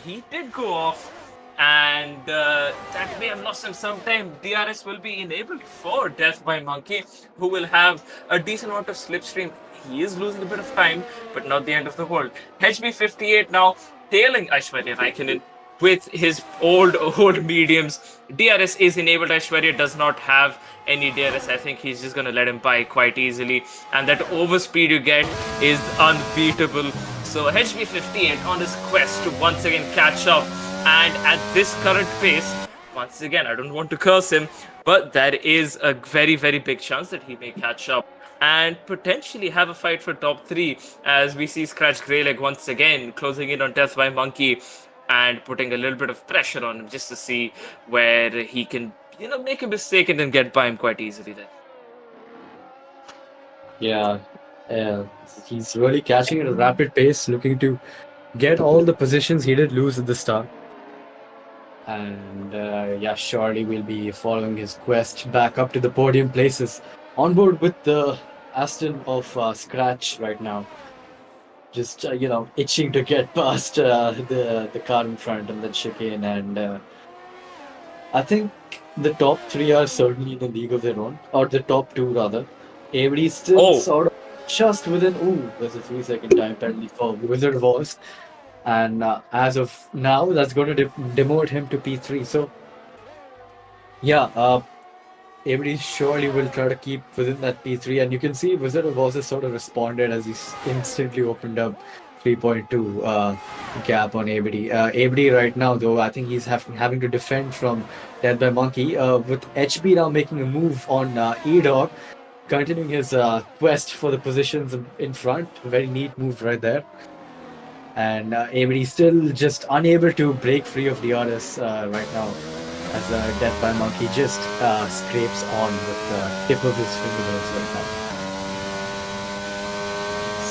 he did go off, and that may have lost him some time. DRS will be enabled for Death by Monkey, who will have a decent amount of slipstream. He is losing a bit of time, but not the end of the world. HB58 now tailing Aishwarya Raikkonen with his old mediums. DRS is enabled. Aishwarya does not have any DRS. I think he's just going to let him by quite easily. And that overspeed you get is unbeatable. So HB58 on his quest to once again catch up. And at this current pace, once again, I don't want to curse him, but there is a very, very big chance that he may catch up and potentially have a fight for top 3, as we see Scratch Greyleg once again closing in on Death by Monkey and putting a little bit of pressure on him just to see where he can, make a mistake and then get by him quite easily there. Yeah, he's really catching at a rapid pace, looking to get all the positions he did lose at the start. And surely we'll be following his quest back up to the podium places. On board with the Aston of Scratch right now. Just, itching to get past the car in front and the chicane. And I think the top 3 are certainly in a league of their own. Or the top 2 rather. Everybody's still sort of just within... Ooh, there's a 3-second time penalty for Wizard of Oz. And as of now, that's going to demote him to P3. So, everybody surely will try to keep within that P3. And you can see Wizard of Oz has sort of responded as he's instantly opened up 3.2 gap on ABD. ABD right now, though, I think he's having to defend from Death by Monkey. With HB now making a move on E-Dog. continuing his quest for the positions in front. Very neat move right there. And ABD still just unable to break free of DRS right now, as Death by Monkey just scrapes on with the tip of his fingernails right now.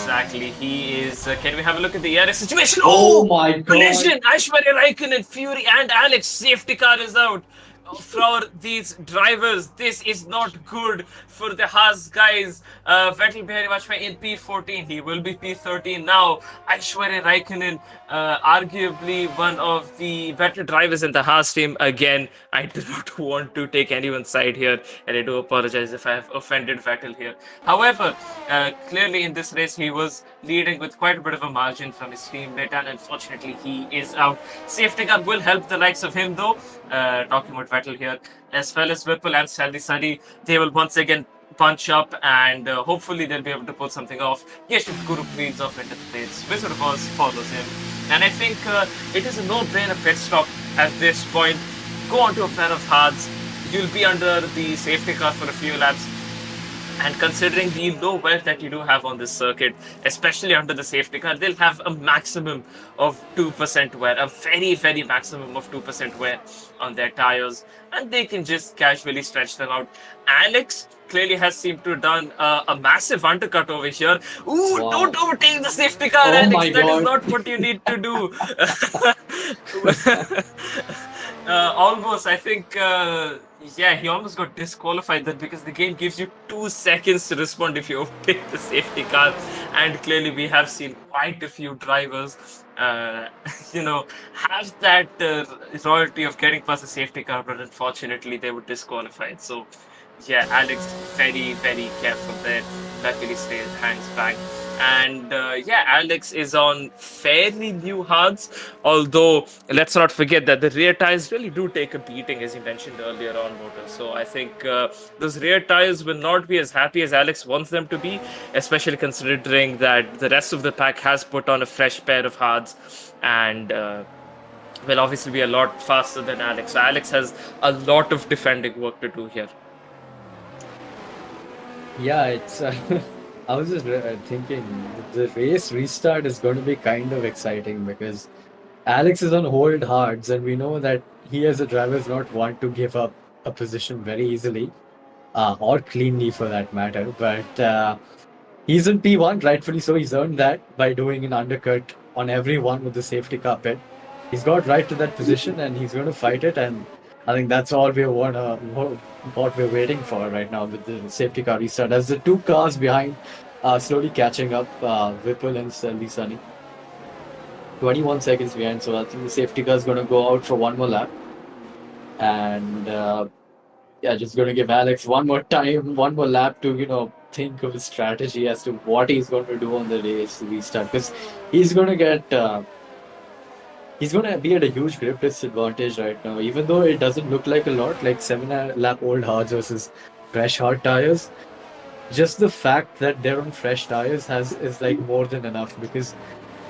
Exactly, he is. Can we have a look at the IRC situation? Oh my god! Collision! Aishwarya Raikkonen, Fury, and Alex. Safety car is out for these drivers. This is not good for the Haas guys. Vettel Behari Vajpayee in P14. He will be P13 now. Aishwarya Raikkonen, arguably one of the better drivers in the Haas team. Again, I do not want to take anyone's side here, and I do apologize if I have offended Vettel here. However, clearly in this race, he was leading with quite a bit of a margin from his teammate, and unfortunately, he is out. Safety car will help the likes of him, though. Talking about Vettel here, as well as Whipple and Sally Suddy, they will once again punch up, and hopefully they'll be able to pull something off. Yeshiv Guru cleans off into the pits. Wizard of Oz follows him, and I think it is a no-brainer pit stop at this point. Go onto a pair of hards. You'll be under the safety car for a few laps. And considering the low wear that you do have on this circuit, especially under the safety car, they'll have a maximum of 2% wear, a very, very maximum of 2% wear on their tires, and they can just casually stretch them out. Alex clearly has seemed to have done a massive undercut over here. Ooh, wow. Don't overtake the safety car, Alex. That is not what you need to do. Almost, I think... yeah, he almost got disqualified there because the game gives you 2 seconds to respond if you overtake the safety car. And clearly we have seen quite a few drivers, have that royalty of getting past the safety car, but unfortunately they were disqualified. So, yeah, Alex, very, very careful there. Luckily, stays hangs back. And Alex is on fairly new hards, although let's not forget that the rear tires really do take a beating, as you mentioned earlier on, Motor. So I think those rear tires will not be as happy as Alex wants them to be, especially considering that the rest of the pack has put on a fresh pair of hards and will obviously be a lot faster than Alex. So Alex has a lot of defending work to do here. Yeah, it's... I was just thinking the race restart is going to be kind of exciting because Alex is on hold hards, and we know that he as a driver is not one to give up a position very easily or cleanly for that matter. But he's in P1, rightfully so. He's earned that by doing an undercut on everyone with the safety car pit. He's got right to that position and he's going to fight it, and I think that's all what we're waiting for right now with the safety car restart. As the 2 cars behind slowly catching up, Whipple and Sally Sunny. 21 seconds behind, so I think the safety car is going to go out for one more lap. And just going to give Alex one more lap to, think of a strategy as to what he's going to do on the race restart. Because he's going to get... he's going to be at a huge grip disadvantage right now, even though it doesn't look like a lot, like 7-lap-old hards versus fresh hard tires. Just the fact that they're on fresh tires is like more than enough, because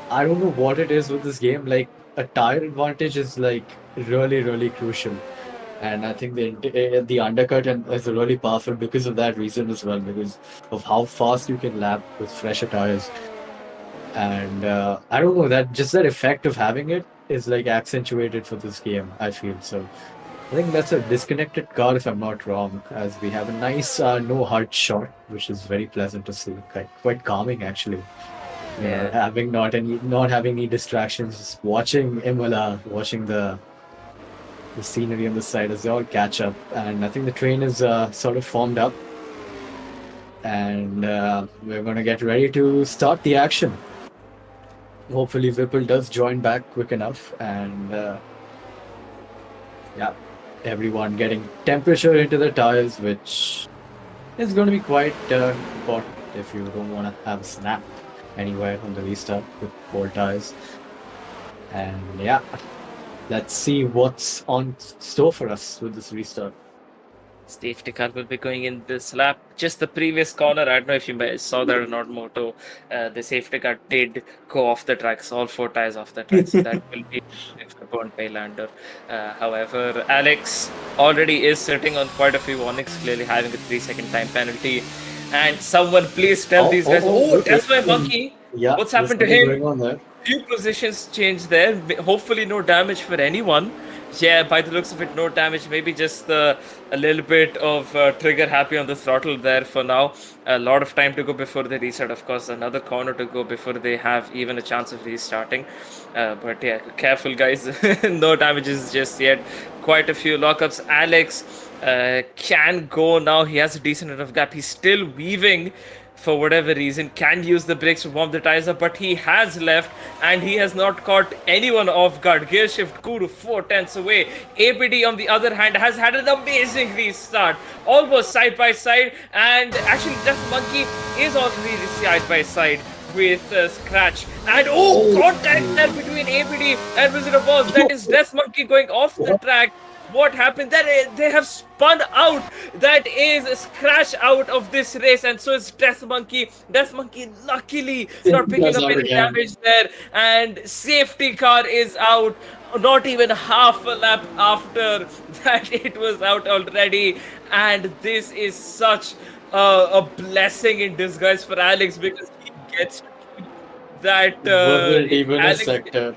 I don't know what it is with this game. Like, a tire advantage is like really, really crucial. And I think the undercut is really powerful because of that reason as well, because of how fast you can lap with fresher tires. And I don't know, that effect of having it is like accentuated for this game, I feel. So I think that's a disconnected car, if I'm not wrong, as we have a nice no hard shot, which is very pleasant to see, quite calming actually. Yeah. Not having any distractions, just watching Imola, watching the scenery on the side as they all catch up. And I think the train is sort of formed up, and we're going to get ready to start the action. Hopefully Whipple does join back quick enough, and everyone getting temperature into the tires, which is going to be quite important if you don't want to have a snap anywhere on the restart with cold tires. And let's see what's on store for us with this restart. Safety car will be going in this lap. Just the previous corner, I don't know if you saw that or not, Moto. The safety car did go off the tracks, all 4 tires off the track. So that will be for Burn Paylander. However, Alex already is sitting on quite a few warnings, clearly having a 3-second time penalty. And someone please tell these guys, oh, wait, that's my wait. monkey. Yeah, What's there's happened to something him? going on there. Few positions changed there. Hopefully, no damage for anyone. Yeah, by the looks of it, no damage. Maybe just a little bit of trigger happy on the throttle there for now. A lot of time to go before they restart. Of course, another corner to go before they have even a chance of restarting. But yeah, careful, guys. No damages just yet. Quite a few lockups. Alex can go now. He has a decent enough gap. He's still weaving for whatever reason, can use the brakes to warm the tires up, but he has left and he has not caught anyone off guard. Gear shift Kuru 4/10 away. APD on the other hand has had an amazing restart, almost side by side, and actually Death Monkey is already side by side with Scratch. And contact there between APD and Wizard of Oz. That is Death Monkey going off the track. What happened? That they have spun out. That is Scratch out of this race, and so is Death Monkey. Death Monkey luckily not picking up any damage there, and safety car is out. Not even half a lap after that, it was out already, and this is such a blessing in disguise for Alex because he gets that. Wasn't even Alex, a sector.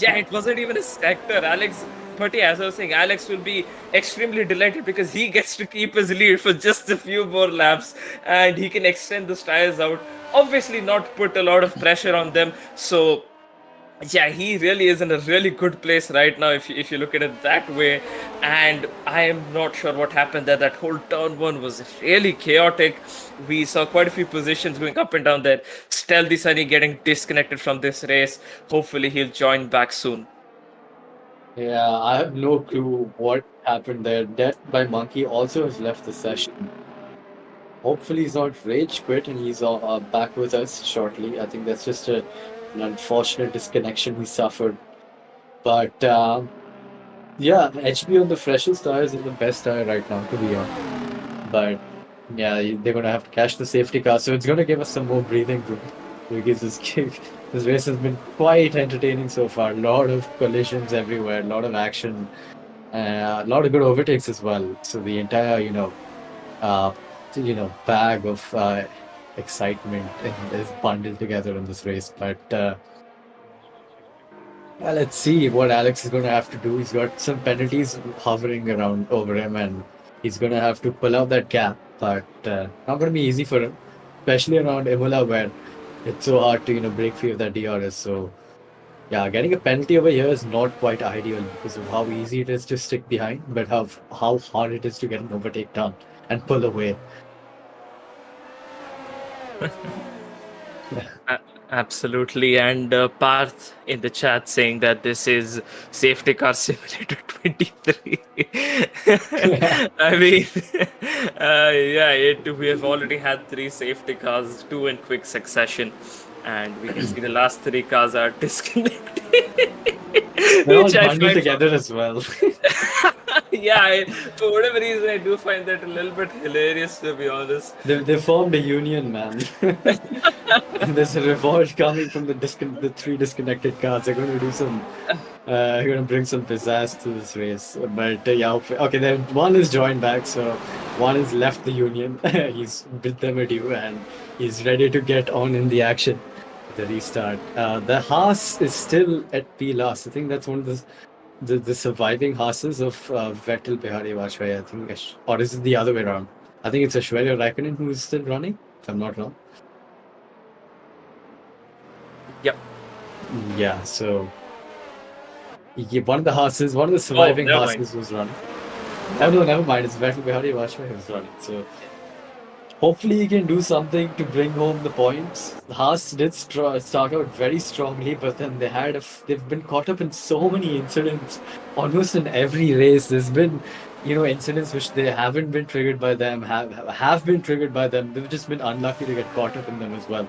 yeah, it wasn't even a sector. Alex, but yeah, as I was saying, Alex will be extremely delighted because he gets to keep his lead for just a few more laps and he can extend the tires out. Obviously, not put a lot of pressure on them. So, yeah, he really is in a really good place right now if you look at it that way. And I am not sure what happened there. That whole turn one was really chaotic. We saw quite a few positions going up and down there. Stealthy Sunny getting disconnected from this race. Hopefully, he'll join back soon. Yeah, I have no clue what happened there. Death by Monkey also has left the session. Hopefully he's not rage quit and he's back with us shortly. I think that's just an unfortunate disconnection he suffered. But yeah, HB on the freshest tires is the best tire right now, to be honest. But yeah, they're going to have to catch the safety car, so it's going to give us some more breathing room. Because this race has been quite entertaining so far. A lot of collisions everywhere, a lot of action, a lot of good overtakes as well. So the entire, bag of excitement is bundled together in this race. But let's see what Alex is going to have to do. He's got some penalties hovering around over him, and he's going to have to pull out that gap. But not going to be easy for him, especially around Imola where it's so hard to break free of that DRS. So yeah, getting a penalty over here is not quite ideal because of how easy it is to stick behind, but how hard it is to get an overtake done and pull away. Absolutely, and Parth in the chat saying that this is Safety Car Simulator 23. I mean, we have already had 3 safety cars, 2 in quick succession, and we can see the last 3 cars are disconnected. They're all bundled together as well. Yeah, for whatever reason, I do find that a little bit hilarious, to be honest. They formed a union, man. And there's a revolt coming from the 3 disconnected cars. They're going to do some. They're going to bring some pizzazz to this race. But yeah, okay. Then one is joined back, so one has left the union. He's bid them adieu, and he's ready to get on in the action. The restart. The Haas is still at P last. I think that's one of the surviving Haases of Vettel, Behari, Vajpayee. I think, or is it the other way around? I think it's Aishwarya Raikkonen who is still running, if I'm not wrong. Yep. Yeah. So one of the Haases, one of the surviving Haases was running. No, never mind. It's Vettel, Behari, Vajpayee who's running. So hopefully he can do something to bring home the points. The Haas did start out very strongly, but then they've been caught up in so many incidents. Almost in every race, there's been incidents which they haven't been triggered by them, have been triggered by them. They've just been unlucky to get caught up in them as well.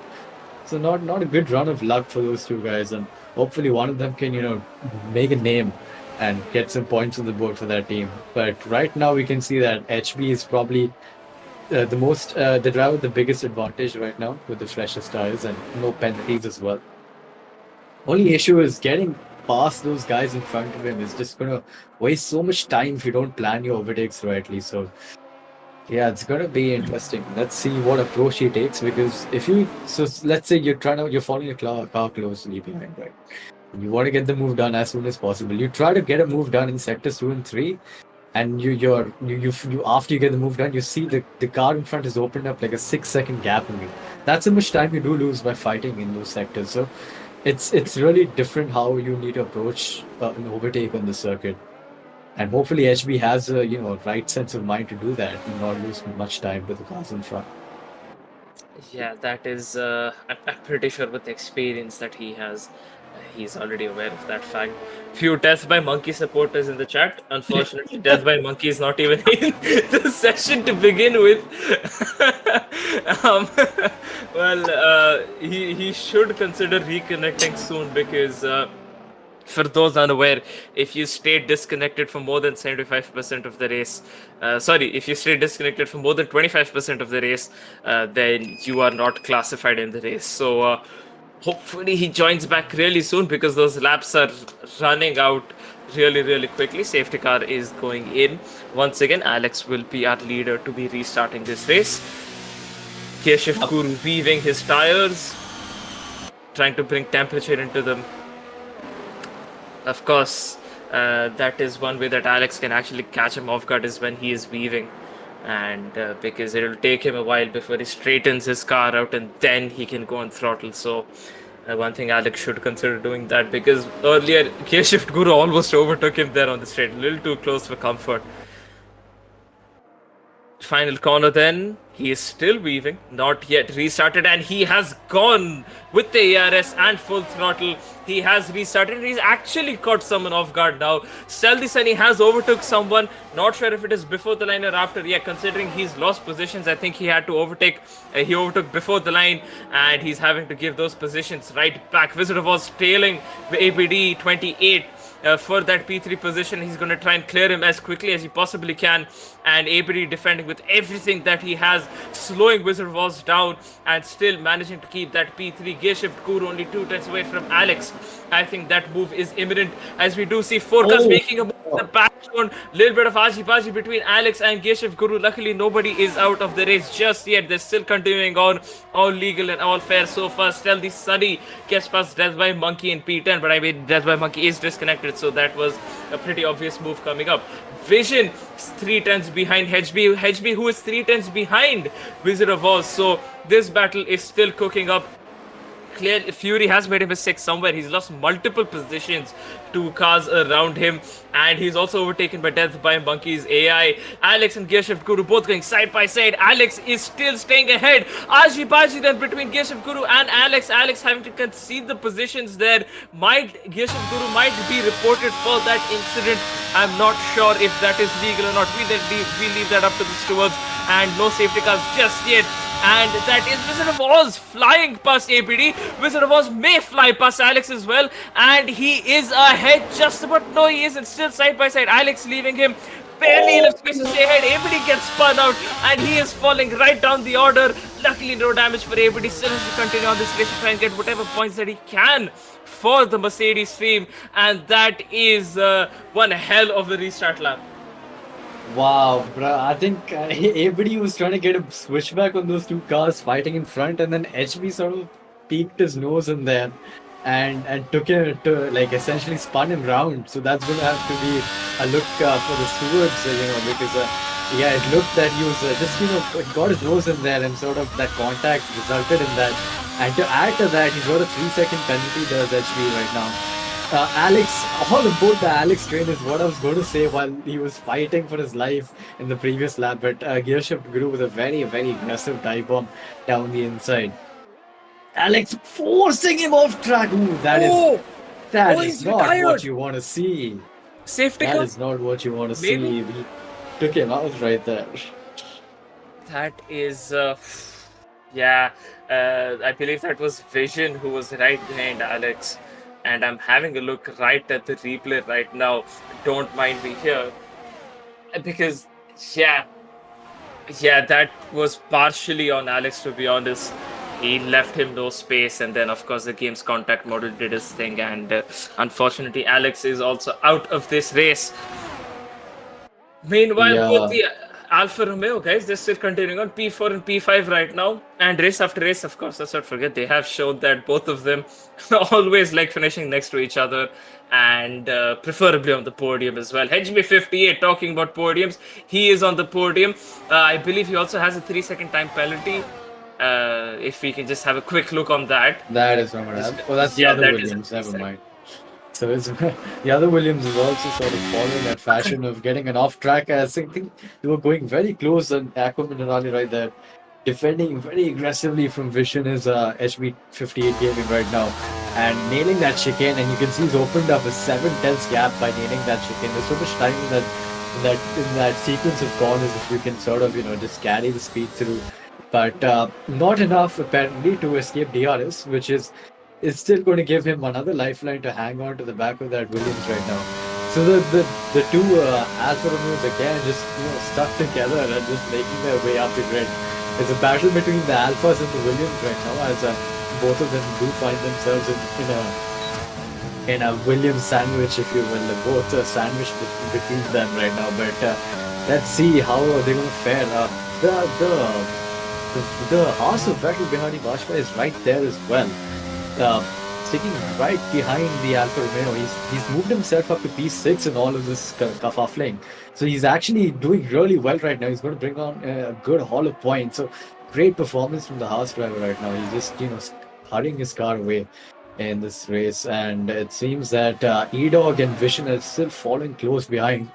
So not a good run of luck for those 2 guys, and hopefully one of them can make a name and get some points on the board for that team. But right now we can see that HB is probably the driver with the biggest advantage right now with the freshest tires and no penalties as well. Only issue is getting past those guys in front of him is just going to waste so much time if you don't plan your overtakes rightly. So Yeah, it's gonna be interesting. Let's see what approach he takes because let's say you're following your car closely behind, right? You want to get the move done as soon as possible. You try to get a move done in sectors 2 and 3, and you after you get the move done, you see the car in front is opened up like a 6 second gap in you. That's how much time you do lose by fighting in those sectors. So it's really different how you need to approach an overtake on the circuit. And hopefully HB has a right sense of mind to do that and not lose much time to the cars in front. Yeah, that is. I'm pretty sure with the experience that he has, he's already aware of that fact. Few Death by Monkey supporters in the chat. Unfortunately, Death by Monkey is not even in the session to begin with. um, he should consider reconnecting soon because. For those unaware, if you stay disconnected for more than 75% of the race, if you stay disconnected for more than 25% of the race, then you are not classified in the race. So hopefully he joins back really soon because those laps are running out really, really quickly. Safety car is going in. Once again, Alex will be our leader to be restarting this race. Gearshift Guru weaving his tires, trying to bring temperature into them. Of course, that is one way that Alex can actually catch him off guard is when he is weaving. And because it will take him a while before he straightens his car out and then he can go on throttle. So one thing Alex should consider doing that because earlier Gearshift Guru almost overtook him there on the straight. A little too close for comfort. Final corner then, he is still weaving, not yet restarted, and he has gone with the ARS and full throttle. He has restarted, he's actually caught someone off guard now. Stealthy Sunny has overtook someone, not sure if it is before the line or after. Yeah, considering he's lost positions, I think he had to overtake, he overtook before the line, and he's having to give those positions right back. Visitor was trailing ABD 28. For that P3 position, he's going to try and clear him as quickly as he possibly can, and ABD defending with everything that he has, slowing Wizard Walls down and still managing to keep that P3. Gearshift Guru only 2 tenths away from Alex. I think that move is imminent as we do see Forecast making a move in the background. Little bit of aji-baji between Alex and Gearshift Guru. Luckily, nobody is out of the race just yet. They're still continuing on, all legal and all fair so far. Stealthy Sunny gets past Death by Monkey in P10, but I mean, Death by Monkey is disconnected, so that was a pretty obvious move coming up. Vision is 3 tenths behind HB, who is 3 tenths behind Wizard of Oz. So this battle is still cooking up. Clear Fury has made a mistake somewhere. He's lost multiple positions to cars around him, and he's also overtaken by Death by Monkey's AI. Alex and Gearshift Guru both going side by side. Alex is still staying ahead. Aji Baji then between Gearshift Guru and Alex. Alex having to concede the positions there. Gearshift Guru might be reported for that incident. I'm not sure if that is legal or not. We leave that up to the stewards, and no safety cars just yet. And that is Wizard of Oz flying past APD. Wizard of Oz may fly past Alex as well. And he is ahead just about. No, he isn't. Still side by side. Alex leaving him. Barely enough space to stay ahead. APD gets spun out. And he is falling right down the order. Luckily, no damage for APD. Still has to continue on this race to try and get whatever points that he can for the Mercedes team. And that is one hell of a restart lap. Wow, bro. I think everybody was trying to get a switchback on those two cars fighting in front, and then HB sort of peeked his nose in there and took him to, like, essentially spun him round. So that's going to have to be a look for the stewards, because yeah, it looked that he was just, got his nose in there, and sort of that contact resulted in that. And to add to that, he's got a 3-second penalty, does HB right now. Alex, all aboard the Alex train is what I was going to say while he was fighting for his life in the previous lap, but Gearshift grew with a very, very aggressive dive bomb down the inside. Alex forcing him off track. Ooh, that is not what you want to see. Safety car? That is not what you want to see. We took him out right there. That is, I believe that was Vision who was right behind Alex. And I'm having a look right at the replay right now. Don't mind me here. Because, that was partially on Alex, to be honest. He left him no space, and then, of course, the game's contact model did his thing. And unfortunately, Alex is also out of this race. Meanwhile, Alfa Romeo, guys, they're still continuing on P4 and P5 right now. And race after race, of course, let's not forget, they have shown that both of them always like finishing next to each other and preferably on the podium as well. HB58, talking about podiums, he is on the podium. I believe he also has a 3-second time penalty. If we can just have a quick look on that. That is not what happened. Oh, that's the Yeah, other that is Williams. Never interesting. mind. So it's, the other Williams is also sort of following that fashion of getting an off track. I think they were going very close, and Aquaman and Ali right there, defending very aggressively from Vision is HB58 gaming right now, and nailing that chicane. And you can see he's opened up a 7/10 gap by nailing that chicane. There's so much time in that sequence of corners if you can sort of just carry the speed through, but not enough apparently to escape DRS, which is still going to give him another lifeline to hang on to the back of that Williams right now. So the two Alfa Romeos again just stuck together and just making their way up the grid. It's a battle between the Alphas and the Williams right now, as both of them do find themselves in a Williams sandwich, if you will. They're both sandwiched between them right now. But let's see how they're going to fare. The horse of Vettel behind Vajpayee is right there as well. Sticking right behind the Alfa Romeo. He's moved himself up to P6 in all of this kerfuffling. So he's actually doing really well right now. He's going to bring on a good haul of points. So great performance from the Haas driver right now. He's just hurrying his car away in this race. And it seems that E-Dog and Vision are still following close behind.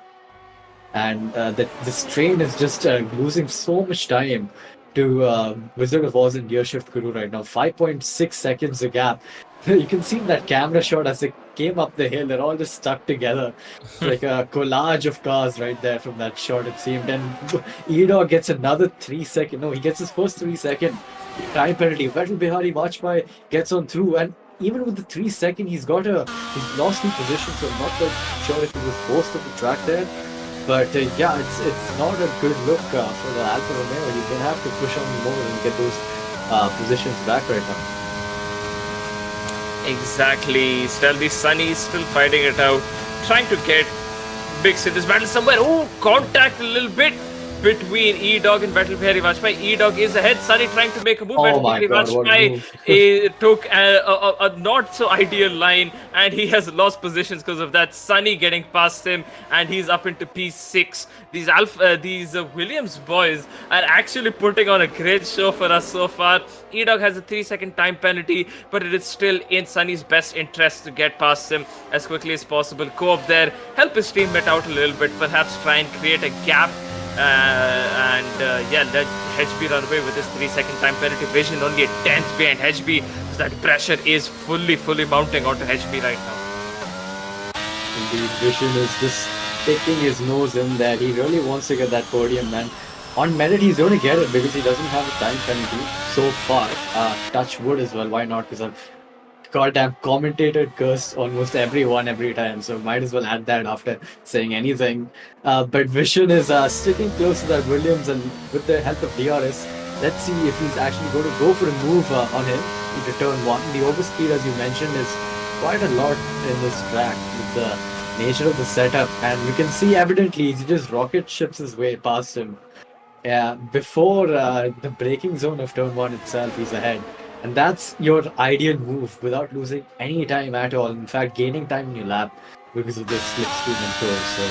And this train is just losing so much time to Wizard of Oz and Gearshift Guru right now. 5.6 seconds a gap. You can see in that camera shot as they came up the hill, they're all just stuck together. It's like a collage of cars right there from that shot, it seemed. And E-Dog gets another 3-second. No, he gets his first 3-second time penalty. Vettel Bihari Vajpayee gets on through, and even with the 3-second, he's lost in position, so I'm not quite sure if he was forced on the track there. But yeah, it's not a good look for the Alfa Romeo. He's going to have to push on more and get those positions back right now. Exactly. Stealthy Sunny still fighting it out, trying to get mixed in this battle somewhere. Oh, contact a little bit between E-Dog and Vettel Bihari Vajpayee. E-Dog is ahead. Sunny trying to make a move. Oh Vettel my Bihari God, Vajpayee took a not so ideal line, and he has lost positions because of that. Sunny getting past him, and he's up into P6. These Williams boys are actually putting on a great show for us so far. E-Dog has a 3-second time penalty, but it is still in Sunny's best interest to get past him as quickly as possible. Go up there, help his teammate out a little bit, perhaps try and create a gap. Yeah, let HB run away with his 3-second time penalty. Vision only a 10th behind HB, so that pressure is fully mounting onto HB right now. Indeed, Vision is just sticking his nose in there. He really wants to get that podium, man. On merit, he's going to get it because he doesn't have a time penalty so far. Touch wood as well. Why not? Because I've goddamn commentator cursed almost everyone every time, so might as well add that after saying anything. But Vision is sticking close to that Williams, and with the help of DRS, let's see if he's actually going to go for a move on him into turn 1. The overspeed, as you mentioned, is quite a lot in this track with the nature of the setup, and you can see evidently he just rocket ships his way past him. Before the braking zone of turn 1 itself, he's ahead. And that's your ideal move without losing any time at all. In fact, gaining time in your lap because of this slipstream and tour. So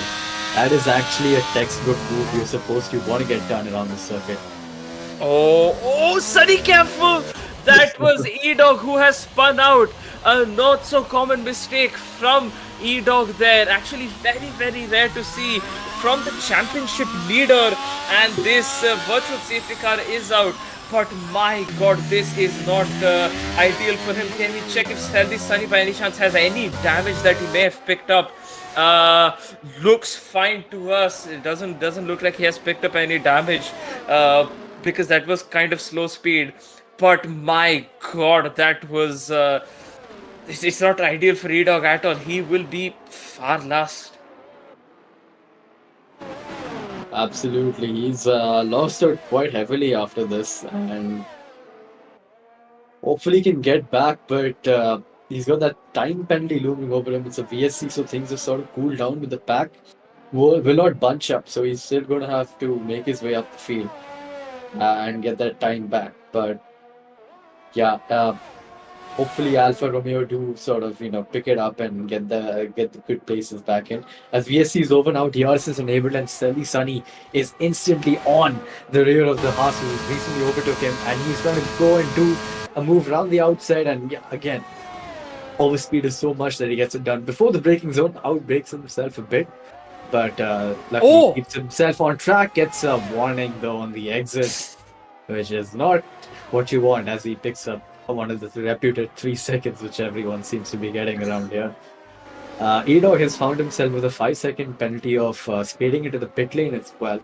that is actually a textbook move you want to get done around the circuit. Oh, Sunny, careful! That was E-Dog who has spun out. A not so common mistake from E-Dog there. Actually, very rare to see from the championship leader. And this virtual safety car is out. But my God, this is not ideal for him. Can we check if Stealthy Sunny by any chance has any damage that he may have picked up? Looks fine to us. It doesn't look like he has picked up any damage because that was kind of slow speed. But my God, that was it's not ideal for E-Dog at all. He will be far last. Absolutely, he's lost out quite heavily after this, and hopefully he can get back, but he's got that time penalty looming over him. It's a VSC, so things have sort of cooled down with the pack. will not bunch up, so he's still going to have to make his way up the field and get that time back. But yeah, hopefully Alfa Romeo do sort of pick it up and get the good places back in. As VSC is over now, DRS is enabled and Sally Sunny is instantly on the rear of the Haas, who recently overtook him, and he's trying to go and do a move around the outside, and yeah, again, overspeed is so much that he gets it done before the braking zone, outbrakes himself a bit, but luckily he keeps himself on track. Gets a warning though on the exit, which is not what you want, as he picks up one of the reputed 3 seconds, which everyone seems to be getting around here. Edog has found himself with a 5-second penalty of speeding into the pit lane as well,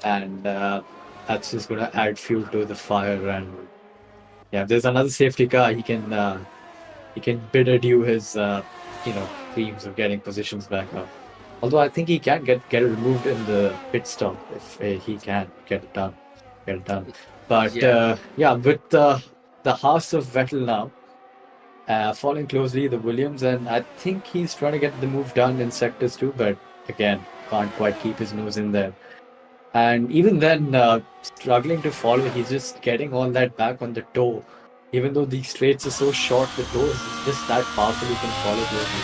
and that's just going to add fuel to the fire. And yeah, if there's another safety car, he can bid adieu his dreams of getting positions back up. Although I think he can get it removed in the pit stop if he can get it done. But with the House of Vettel now following closely the Williams, and I think he's trying to get the move done in sectors too, but again, can't quite keep his nose in there. And even then, struggling to follow, he's just getting all that back on the toe. Even though these straights are so short, the toe is just that powerful, you can follow closely.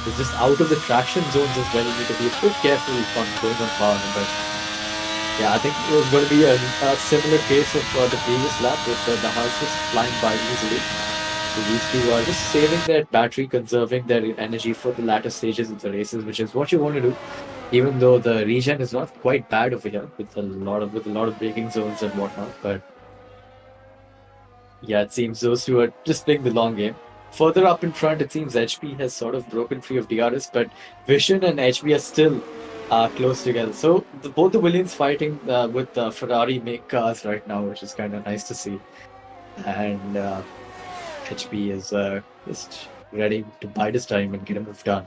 It's just out of the traction zones as well. You need to be a bit careful on going on power. But yeah, I think it was going to be a similar case of the previous lap, with the Haas just flying by easily. So these two are just saving their battery, conserving their energy for the latter stages of the races, which is what you want to do. Even though the regen is not quite bad over here, with a lot of braking zones and whatnot, but yeah, it seems those two are just playing the long game. Further up in front, it seems HP has sort of broken free of DRS, but Vision and HP are still close together. So both the Williams fighting with Ferrari make cars right now, which is kind of nice to see. And HP is just ready to bide his time and get a move done.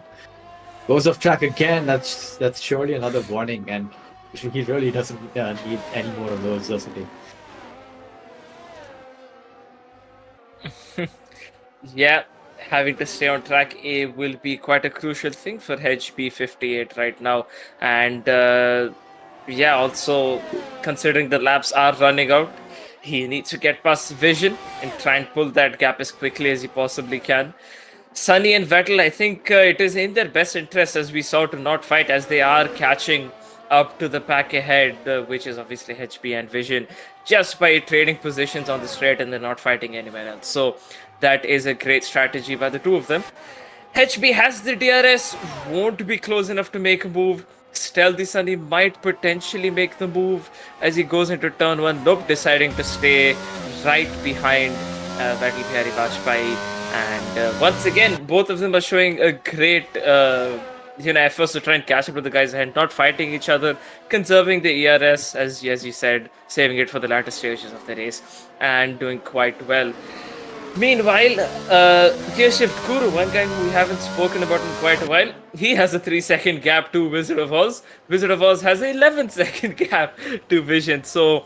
Goes off track again. That's surely another warning, and he really doesn't need any more of those, doesn't he? Yeah, having to stay on track will be quite a crucial thing for HB58 right now. And also considering the laps are running out, he needs to get past Vision and try and pull that gap as quickly as he possibly can. Sunny and Vettel, I think it is in their best interest, as we saw, to not fight, as they are catching up to the pack ahead, which is obviously HB and Vision, just by trading positions on the straight and they're not fighting anywhere else. So that is a great strategy by the two of them. HB has the DRS, won't be close enough to make a move. Stealthy Sunny might potentially make the move as he goes into turn 1. Nope, deciding to stay right behind Vettel Bihari Vajpayee. And once again, both of them are showing a great efforts to try and catch up to the guys ahead, not fighting each other, conserving the ERS, as you said, saving it for the latter stages of the race, and doing quite well. Meanwhile, Gear Shift Guru, one guy who we haven't spoken about in quite a while, he has a 3-second gap to Wizard of Oz. Wizard of Oz has an 11-second gap to Vision. So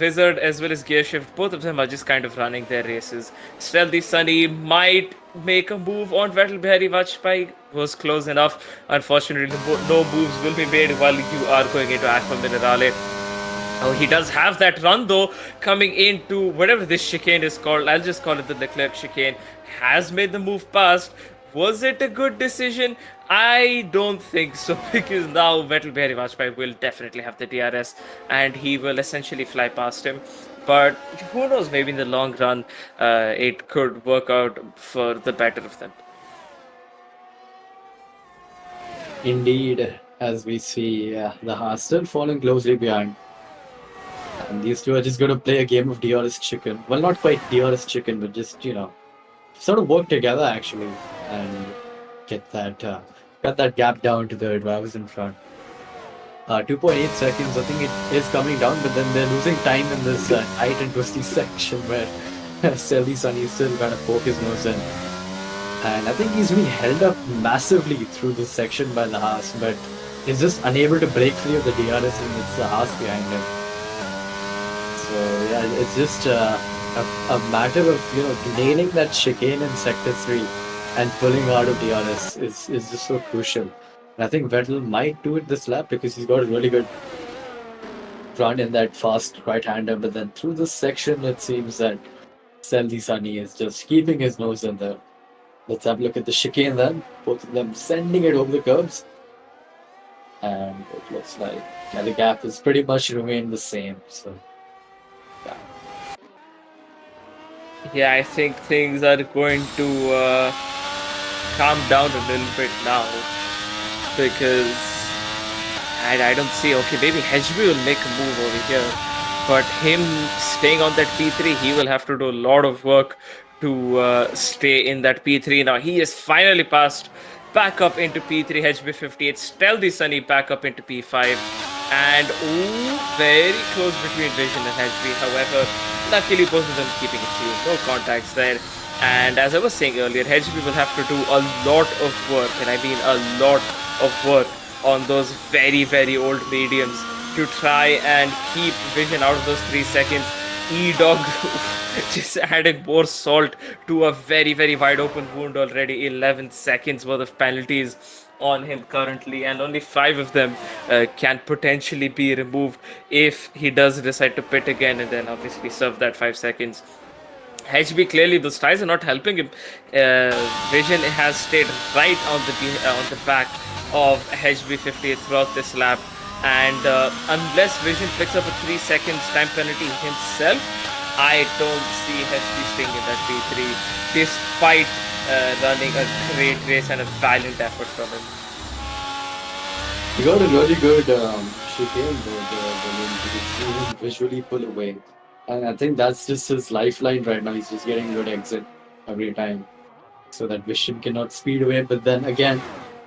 Wizard as well as Gear Shift, both of them are just kind of running their races. Stealthy Sunny might make a move on Vettel Bihari Vajpayee, was close enough. Unfortunately, no moves will be made while you are going into Aqua Minerale. Oh, he does have that run though, coming into whatever this chicane is called. I'll just call it the Leclerc chicane. Has made the move past. Was it a good decision? I don't think so, because now Vettel Bihari Vajpayee will definitely have the DRS and he will essentially fly past him. But who knows, maybe in the long run, it could work out for the better of them. Indeed, as we see the Haas still falling closely behind. And these two are just going to play a game of DRS chicken. Well, not quite DRS chicken, but just, sort of work together actually and get that gap down to the drivers in front. 2.8 seconds, I think it is coming down, but then they're losing time in this tight and twisty section where Stealthy Sunny is still going to poke his nose in. And I think he's being held up massively through this section by the Haas, but he's just unable to break free of the DRS, and it's the Haas behind him. So yeah, it's just a matter of nailing that chicane in Sector 3 and pulling out of DRS is just so crucial. And I think Vettel might do it this lap because he's got a really good run in that fast right-hander. But then through this section, it seems that Seldy Sunny is just keeping his nose in there. Let's have a look at the chicane then. Both of them sending it over the curbs. And it looks like the gap has pretty much remained the same. So, yeah. Yeah, I think things are going to calm down a little bit now because I don't see. Okay, maybe HB will make a move over here, but him staying on that P3, he will have to do a lot of work to stay in that P3. Now he has finally passed back up into P3, HB58, Stealthy Sunny back up into P5, and very close between Vision and HB. However, luckily both of them keeping it clean, no contacts there. And as I was saying earlier, HB will have to do a lot of work, and I mean a lot of work on those very, very old mediums to try and keep Vision out of those 3 seconds. E-Dog just added more salt to a very, very wide open wound already. 11 seconds worth of penalties on him currently, and only 5 of them can potentially be removed if he does decide to pit again and then obviously serve that 5 seconds. HB clearly those ties are not helping him. Vision has stayed right on the back of HB58 throughout this lap, and unless Vision picks up a 3 seconds time penalty himself, I don't see HB staying in that P3 despite running a great race and a valiant effort from him. He got a really good chicane though. He could see him visually pull away. And I think that's just his lifeline right now. He's just getting good exit every time so that Vision cannot speed away. But then again,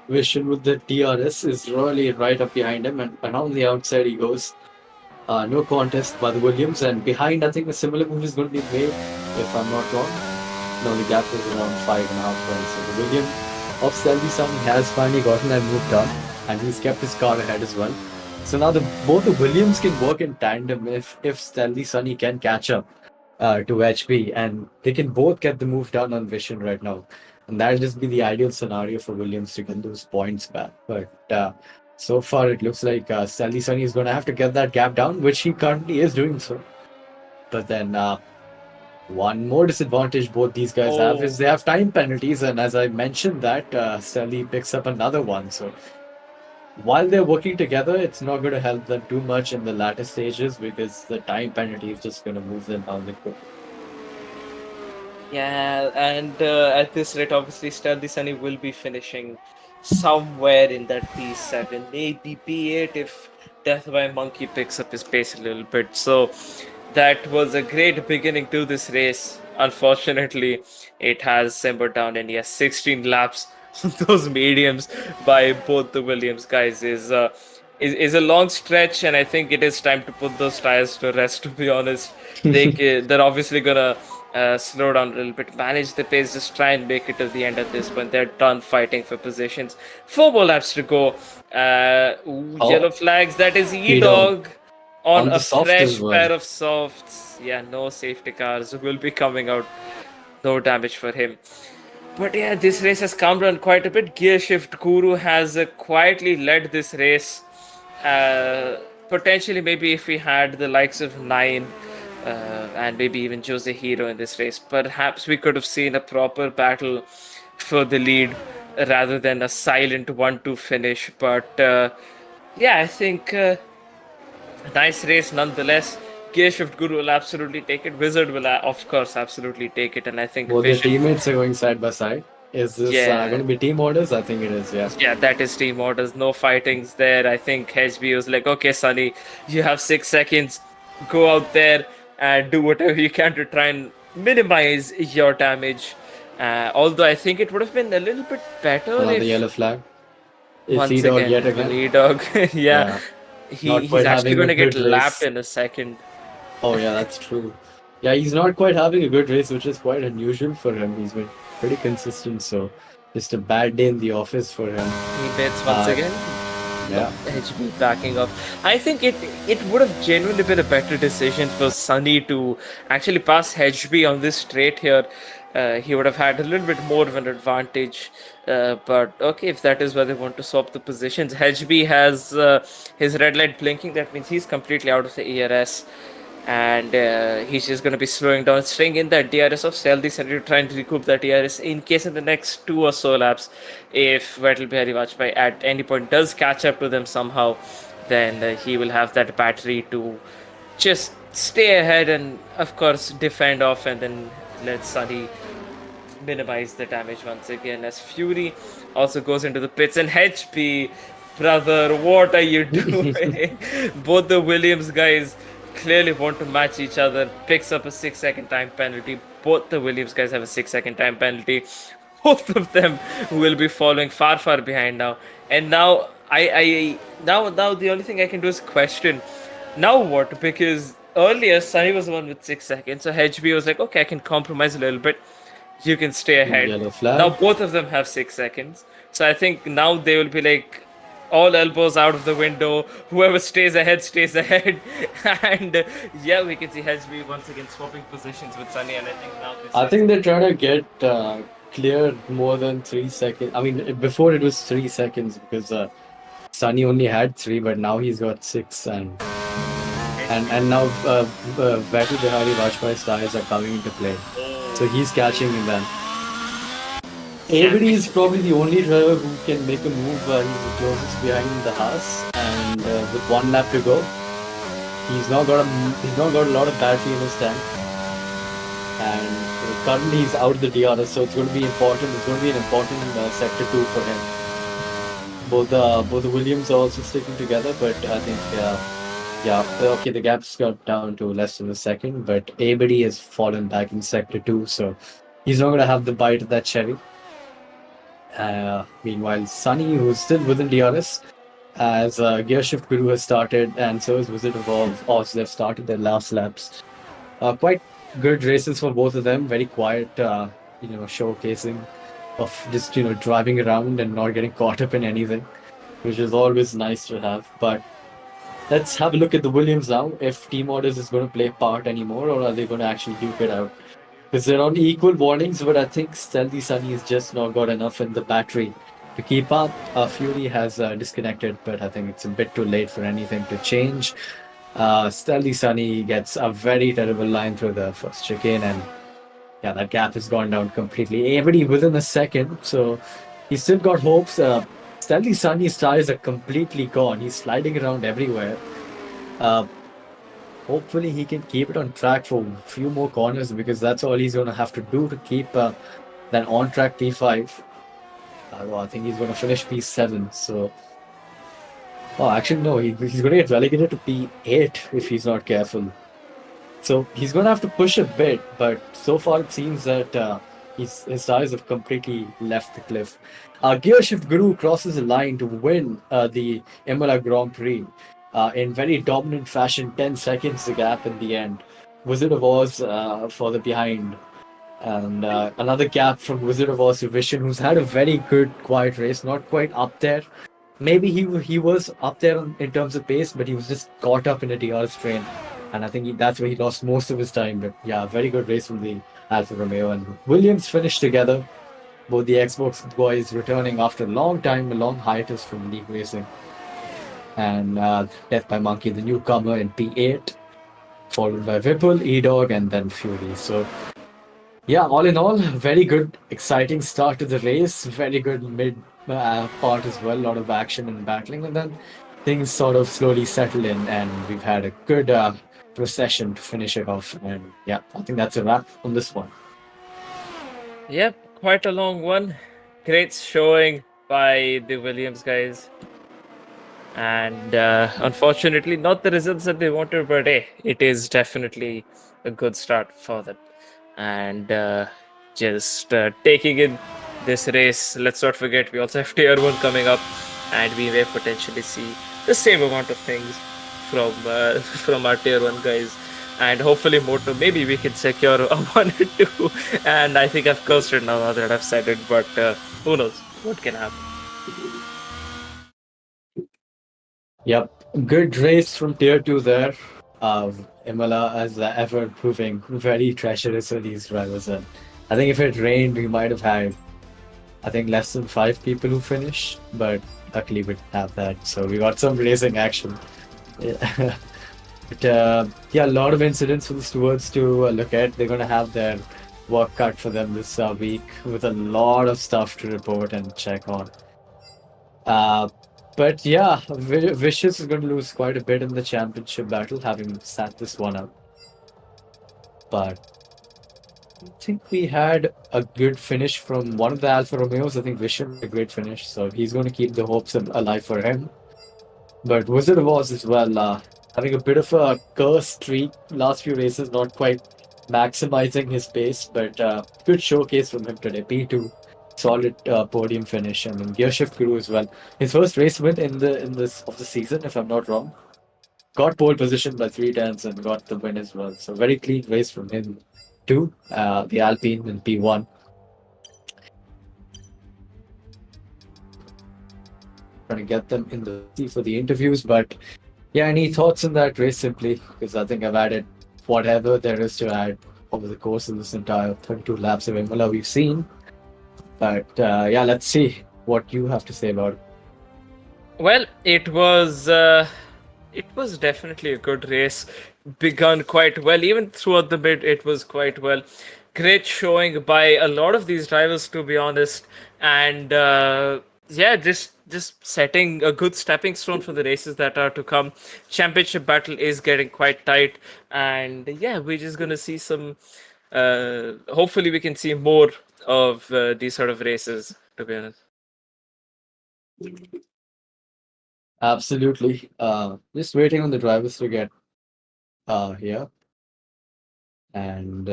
Vision with the TRS is really right up behind him, and on the outside he goes. No contest by the Williams, and behind I think a similar move is going to be made, if I'm not wrong. No, the gap is around 5.5 points. So the William of Selby Sun has finally gotten that move done, and he's kept his car ahead as well. So now both the Williams can work in tandem if Stealthy Sunny can catch up to HB, and they can both get the move done on Vision right now. And that'll just be the ideal scenario for Williams to get those points back. But so far it looks like Stealthy Sunny is going to have to get that gap down, which he currently is doing so. But then one more disadvantage both these guys have is they have time penalties, and as I mentioned that, Stealthy picks up another one. So while they're working together, it's not going to help them too much in the latter stages because the time penalty is just going to move them down the court. Yeah, and at this rate, obviously, Stealthy Sunny will be finishing somewhere in that P7, maybe P8 if Death by Monkey picks up his pace a little bit. So that was a great beginning to this race. Unfortunately, it has simmered down, and yes, 16 laps. Those mediums by both the Williams guys is a long stretch, and I think it is time to put those tires to rest. To be honest, they're obviously gonna slow down a little bit, manage the pace, just try and make it to the end at this point. They're done fighting for positions. 4 more laps to go. Yellow flags. That is E-Dog on a fresh pair of softs. Yeah, no safety cars will be coming out. No damage for him. But yeah, this race has calmed down quite a bit. Gear Shift Guru has quietly led this race. Potentially, maybe if we had the likes of Nine and maybe even Jose Hero in this race, perhaps we could have seen a proper battle for the lead rather than a silent 1-2 finish. But yeah, I think nice race nonetheless. Gear Shift Guru will absolutely take it. Wizard will, of course, absolutely take it. And I think both the teammates are going side by side. Is this going to be team orders? I think it is, yeah. Yeah, that is team orders. No fightings there. I think HB was like, okay, Sunny, you have 6 seconds. Go out there and do whatever you can to try and minimize your damage. Although I think it would have been a little bit better if... the yellow flag. Once again, yet again. E-Dog. Yeah. He's actually going to get lapped in a second. Oh yeah, that's true. Yeah, he's not quite having a good race, which is quite unusual for him. He's been pretty consistent, so just a bad day in the office for him. He bets once again. Yeah. HB backing up. I think it would have genuinely been a better decision for Sunny to actually pass HB on this straight here. he would have had a little bit more of an advantage. But okay, if that is where they want to swap the positions, HB has his red light blinking. That means he's completely out of the ERS. And he's just going to be slowing down, staying in that DRS of Stealthy Sunny to try and recoup that DRS in case in the next 2 or so laps, if Vettel Bihari Vajpayee at any point does catch up to them somehow, then he will have that battery to just stay ahead and, of course, defend off and then let Sunny minimize the damage once again as Fury also goes into the pits. And HP, brother, what are you doing? Both the Williams guys clearly want to match each other, picks up a 6-second time penalty. Both the Williams guys have a 6-second time penalty. Both of them will be following far behind now. And now now the only thing I can do is question, now what? Because earlier Sunny was the one with 6 seconds, so HB was like, okay, I can compromise a little bit. You can stay ahead. Yellow flag. Now both of them have 6 seconds. So I think now they will be like all elbows out of the window. Whoever stays ahead stays ahead. And yeah, we can see HB once again swapping positions with Sunny. And I think now this I think they're trying to get clear more than 3 seconds. I mean, before it was 3 seconds because Sunny only had 3, but now he's got 6, and now Vettel Bihari Vajpayee's tires are coming into play, so he's catching them. Abhilash is probably the only driver who can make a move. He's the closest behind the Haas, and with 1 lap to go, he's not got a lot of battery in his tank, and currently he's out of the DRS, so it's going to be important. It's going to be an important sector 2 for him. Both the Williams are also sticking together, but I think okay, the gap's got down to less than a second, but Abhilash has fallen back in sector 2, so he's not going to have the bite of that Chevy. Meanwhile, Sunny, who's still within DRS, as Gear Shift Guru has started, and so is Wizard of Oz. They've started their last laps. Quite good races for both of them. Very quiet, showcasing of just driving around and not getting caught up in anything, which is always nice to have. But let's have a look at the Williams now. If Team Orders is going to play a part anymore, or are they going to actually duke it out? Because they're on equal warnings, but I think Stealthy Sunny has just not got enough in the battery to keep up. Fury has disconnected, but I think it's a bit too late for anything to change. Stealthy Sunny gets a very terrible line through the first chicane, and yeah, that gap has gone down completely. Everybody within a second, so he's still got hopes. Stealthy Sunny's tires are completely gone. He's sliding around everywhere. Hopefully he can keep it on track for a few more corners, because that's all he's going to have to do to keep that on-track P5. I think he's going to finish P7. So, actually no, he's going to get relegated to P8 if he's not careful. So he's going to have to push a bit, but so far it seems that his tires have completely left the cliff. Gear Shift Guru crosses the line to win the Imola Grand Prix. In very dominant fashion, 10 seconds the gap in the end. Wizard of Oz for the behind. And another gap from Wizard of Oz to Vision, who's had a very good, quiet race. Not quite up there. Maybe he was up there in terms of pace, but he was just caught up in a DRS train. And I think that's where he lost most of his time. But yeah, very good race from the Alfa Romeo. And Williams finished together. Both the Xbox boys returning after a long time, a long hiatus from league racing. And Death by Monkey, the newcomer, in P8, followed by Whipple, E-Dog, and then Fury. So, yeah, all in all, very good, exciting start to the race. Very good mid part as well, a lot of action and battling, and then things sort of slowly settle in, and we've had a good procession to finish it off. And yeah, I think that's a wrap on this one. Yep, quite a long one. Great showing by the Williams guys. And unfortunately, not the results that they wanted, but hey, it is definitely a good start for them. And just taking in this race, let's not forget, we also have Tier-1 coming up, and we may potentially see the same amount of things from our Tier-1 guys. And hopefully more to, maybe we can secure a 1 or 2. And I think I've cursed it now that I've said it, but who knows what can happen. Yep, good race from Tier-2 there. Imola, as ever, proving very treacherous for these drivers. And I think if it rained, we might have had, I think, less than 5 people who finished, but luckily we didn't have that. So we got some racing action. Yeah. But yeah, a lot of incidents for the stewards to look at. They're going to have their work cut for them this week with a lot of stuff to report and check on. But yeah, Vicious is going to lose quite a bit in the championship battle, having sat this one out. But I think we had a good finish from one of the Alfa Romeos. I think Vicious had a great finish, so he's going to keep the hopes alive for him. But Wizard of Oz as well, having a bit of a cursed streak last few races, not quite maximizing his pace, but good showcase from him today. P2, solid podium finish, and then Gearshift Guru as well. His first race win in this of the season, if I'm not wrong. Got pole position by 3 turns and got the win as well. So very clean race from him too. The Alpine in P1. Trying to get them in the seat for the interviews, but yeah, any thoughts on that race simply? Because I think I've added whatever there is to add over the course of this entire 32 laps of Imola we've seen. But yeah, let's see what you have to say about it. Well, it was definitely a good race. Begun quite well, even throughout the mid. It was quite well. Great showing by a lot of these drivers, to be honest, and yeah, just setting a good stepping stone for the races that are to come. Championship battle is getting quite tight, and yeah, we're just gonna see some. Hopefully, we can see more of these sort of races. To be honest. Absolutely. Just waiting on the drivers to get here. And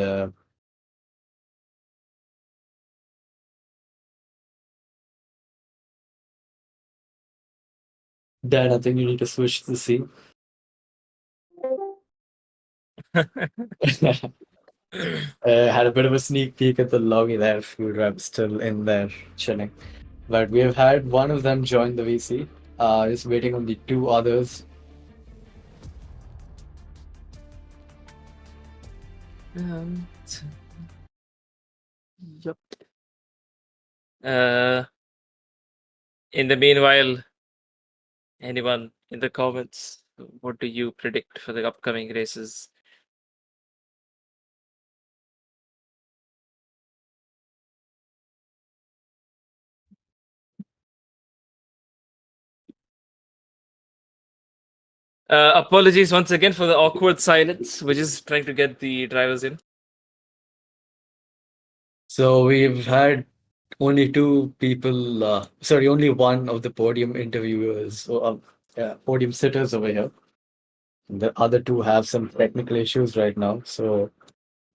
Dan, I think you need to switch the scene. Had a bit of a sneak peek at the lobby there. A few drivers still in there chilling. But we have had one of them join the VC. Just waiting on the 2 others. Yep. In the meanwhile, anyone in the comments, what do you predict for the upcoming races? Apologies once again for the awkward silence. We're just trying to get the drivers in. So we've had only 2 people, only one of the podium interviewers, podium sitters over here. The other 2 have some technical issues right now. So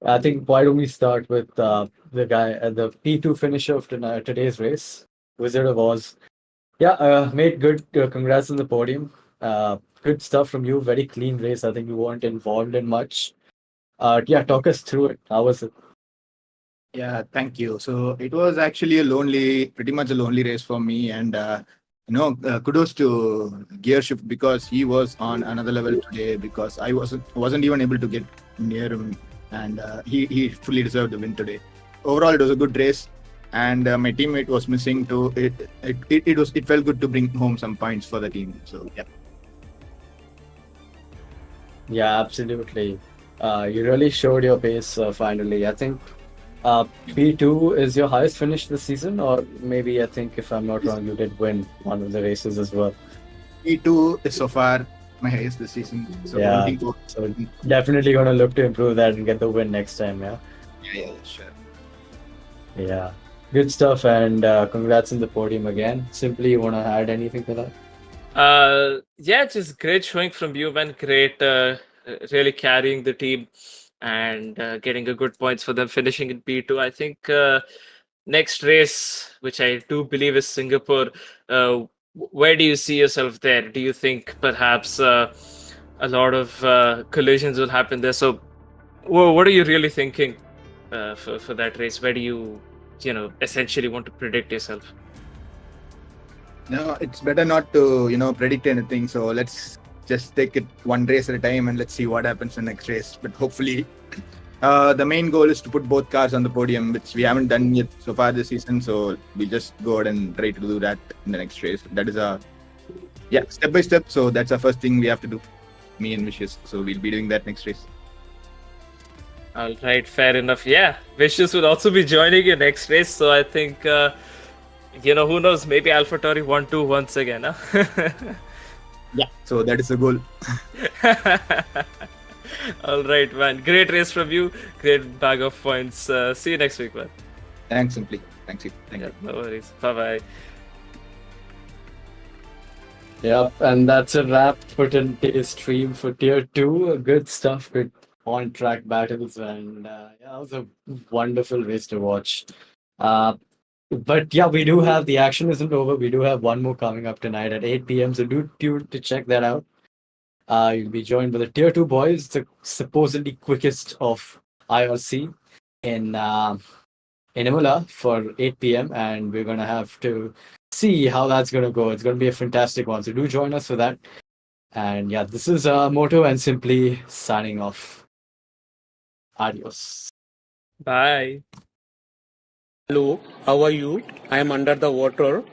I think why don't we start with the guy at the P2 finisher of today's race, Wizard of Oz. Yeah, made good. Congrats on the podium. Good stuff from you. Very clean race. I think you weren't involved in much. Yeah, talk us through it. How was it? Yeah, thank you. So it was actually pretty much a lonely race for me, and kudos to Gearshift because he was on another level today. Because I wasn't even able to get near him, and he fully deserved the win today. Overall, it was a good race, and my teammate was missing too. It felt good to bring home some points for the team. So yeah. Yeah, absolutely. You really showed your pace finally. I think P2 is your highest finish this season, or maybe I think if I'm not wrong, you did win one of the races as well. P2 is so far my highest this season. So Yeah. So definitely gonna look to improve that and get the win next time. Yeah. yeah, sure. Yeah. Good stuff, and congrats on the podium again. Simply, you wanna add anything to that? Yeah, just great showing from you, man. Great, really carrying the team and getting a good points for them, finishing in P2. I think next race, which I do believe is Singapore, where do you see yourself there? Do you think perhaps a lot of collisions will happen there? So, what are you really thinking for that race? Where do you essentially want to predict yourself? No, it's better not to predict anything. So let's just take it one race at a time and let's see what happens in the next race. But hopefully The main goal is to put both cars on the podium, which we haven't done yet so far this season. So we'll just go ahead and try to do that in the next race. That is step by step. So that's the first thing we have to do. Me and Vicious. So we'll be doing that next race. All right, fair enough. Yeah, Vicious will also be joining you next race. So I think, who knows? Maybe AlphaTauri 1-2 once again. Huh? Yeah. So that is the goal. All right, man. Great race from you. Great bag of points. See you next week, man. Thanks, Simply. Thank you. Thank you. No worries. Bye-bye. Yep, and that's a wrap for today's stream for Tier 2. Good stuff with on-track battles, and that was a wonderful race to watch. But yeah, we do have, the action isn't over. We do have one more coming up tonight at 8 p.m. So do tune to check that out. You'll be joined by the Tier 2 boys, the supposedly quickest of IRC in Imola for 8 p.m. And we're going to have to see how that's going to go. It's going to be a fantastic one. So do join us for that. And yeah, this is Moto and Simply signing off. Adios. Bye. Hello, how are you? I am under the water.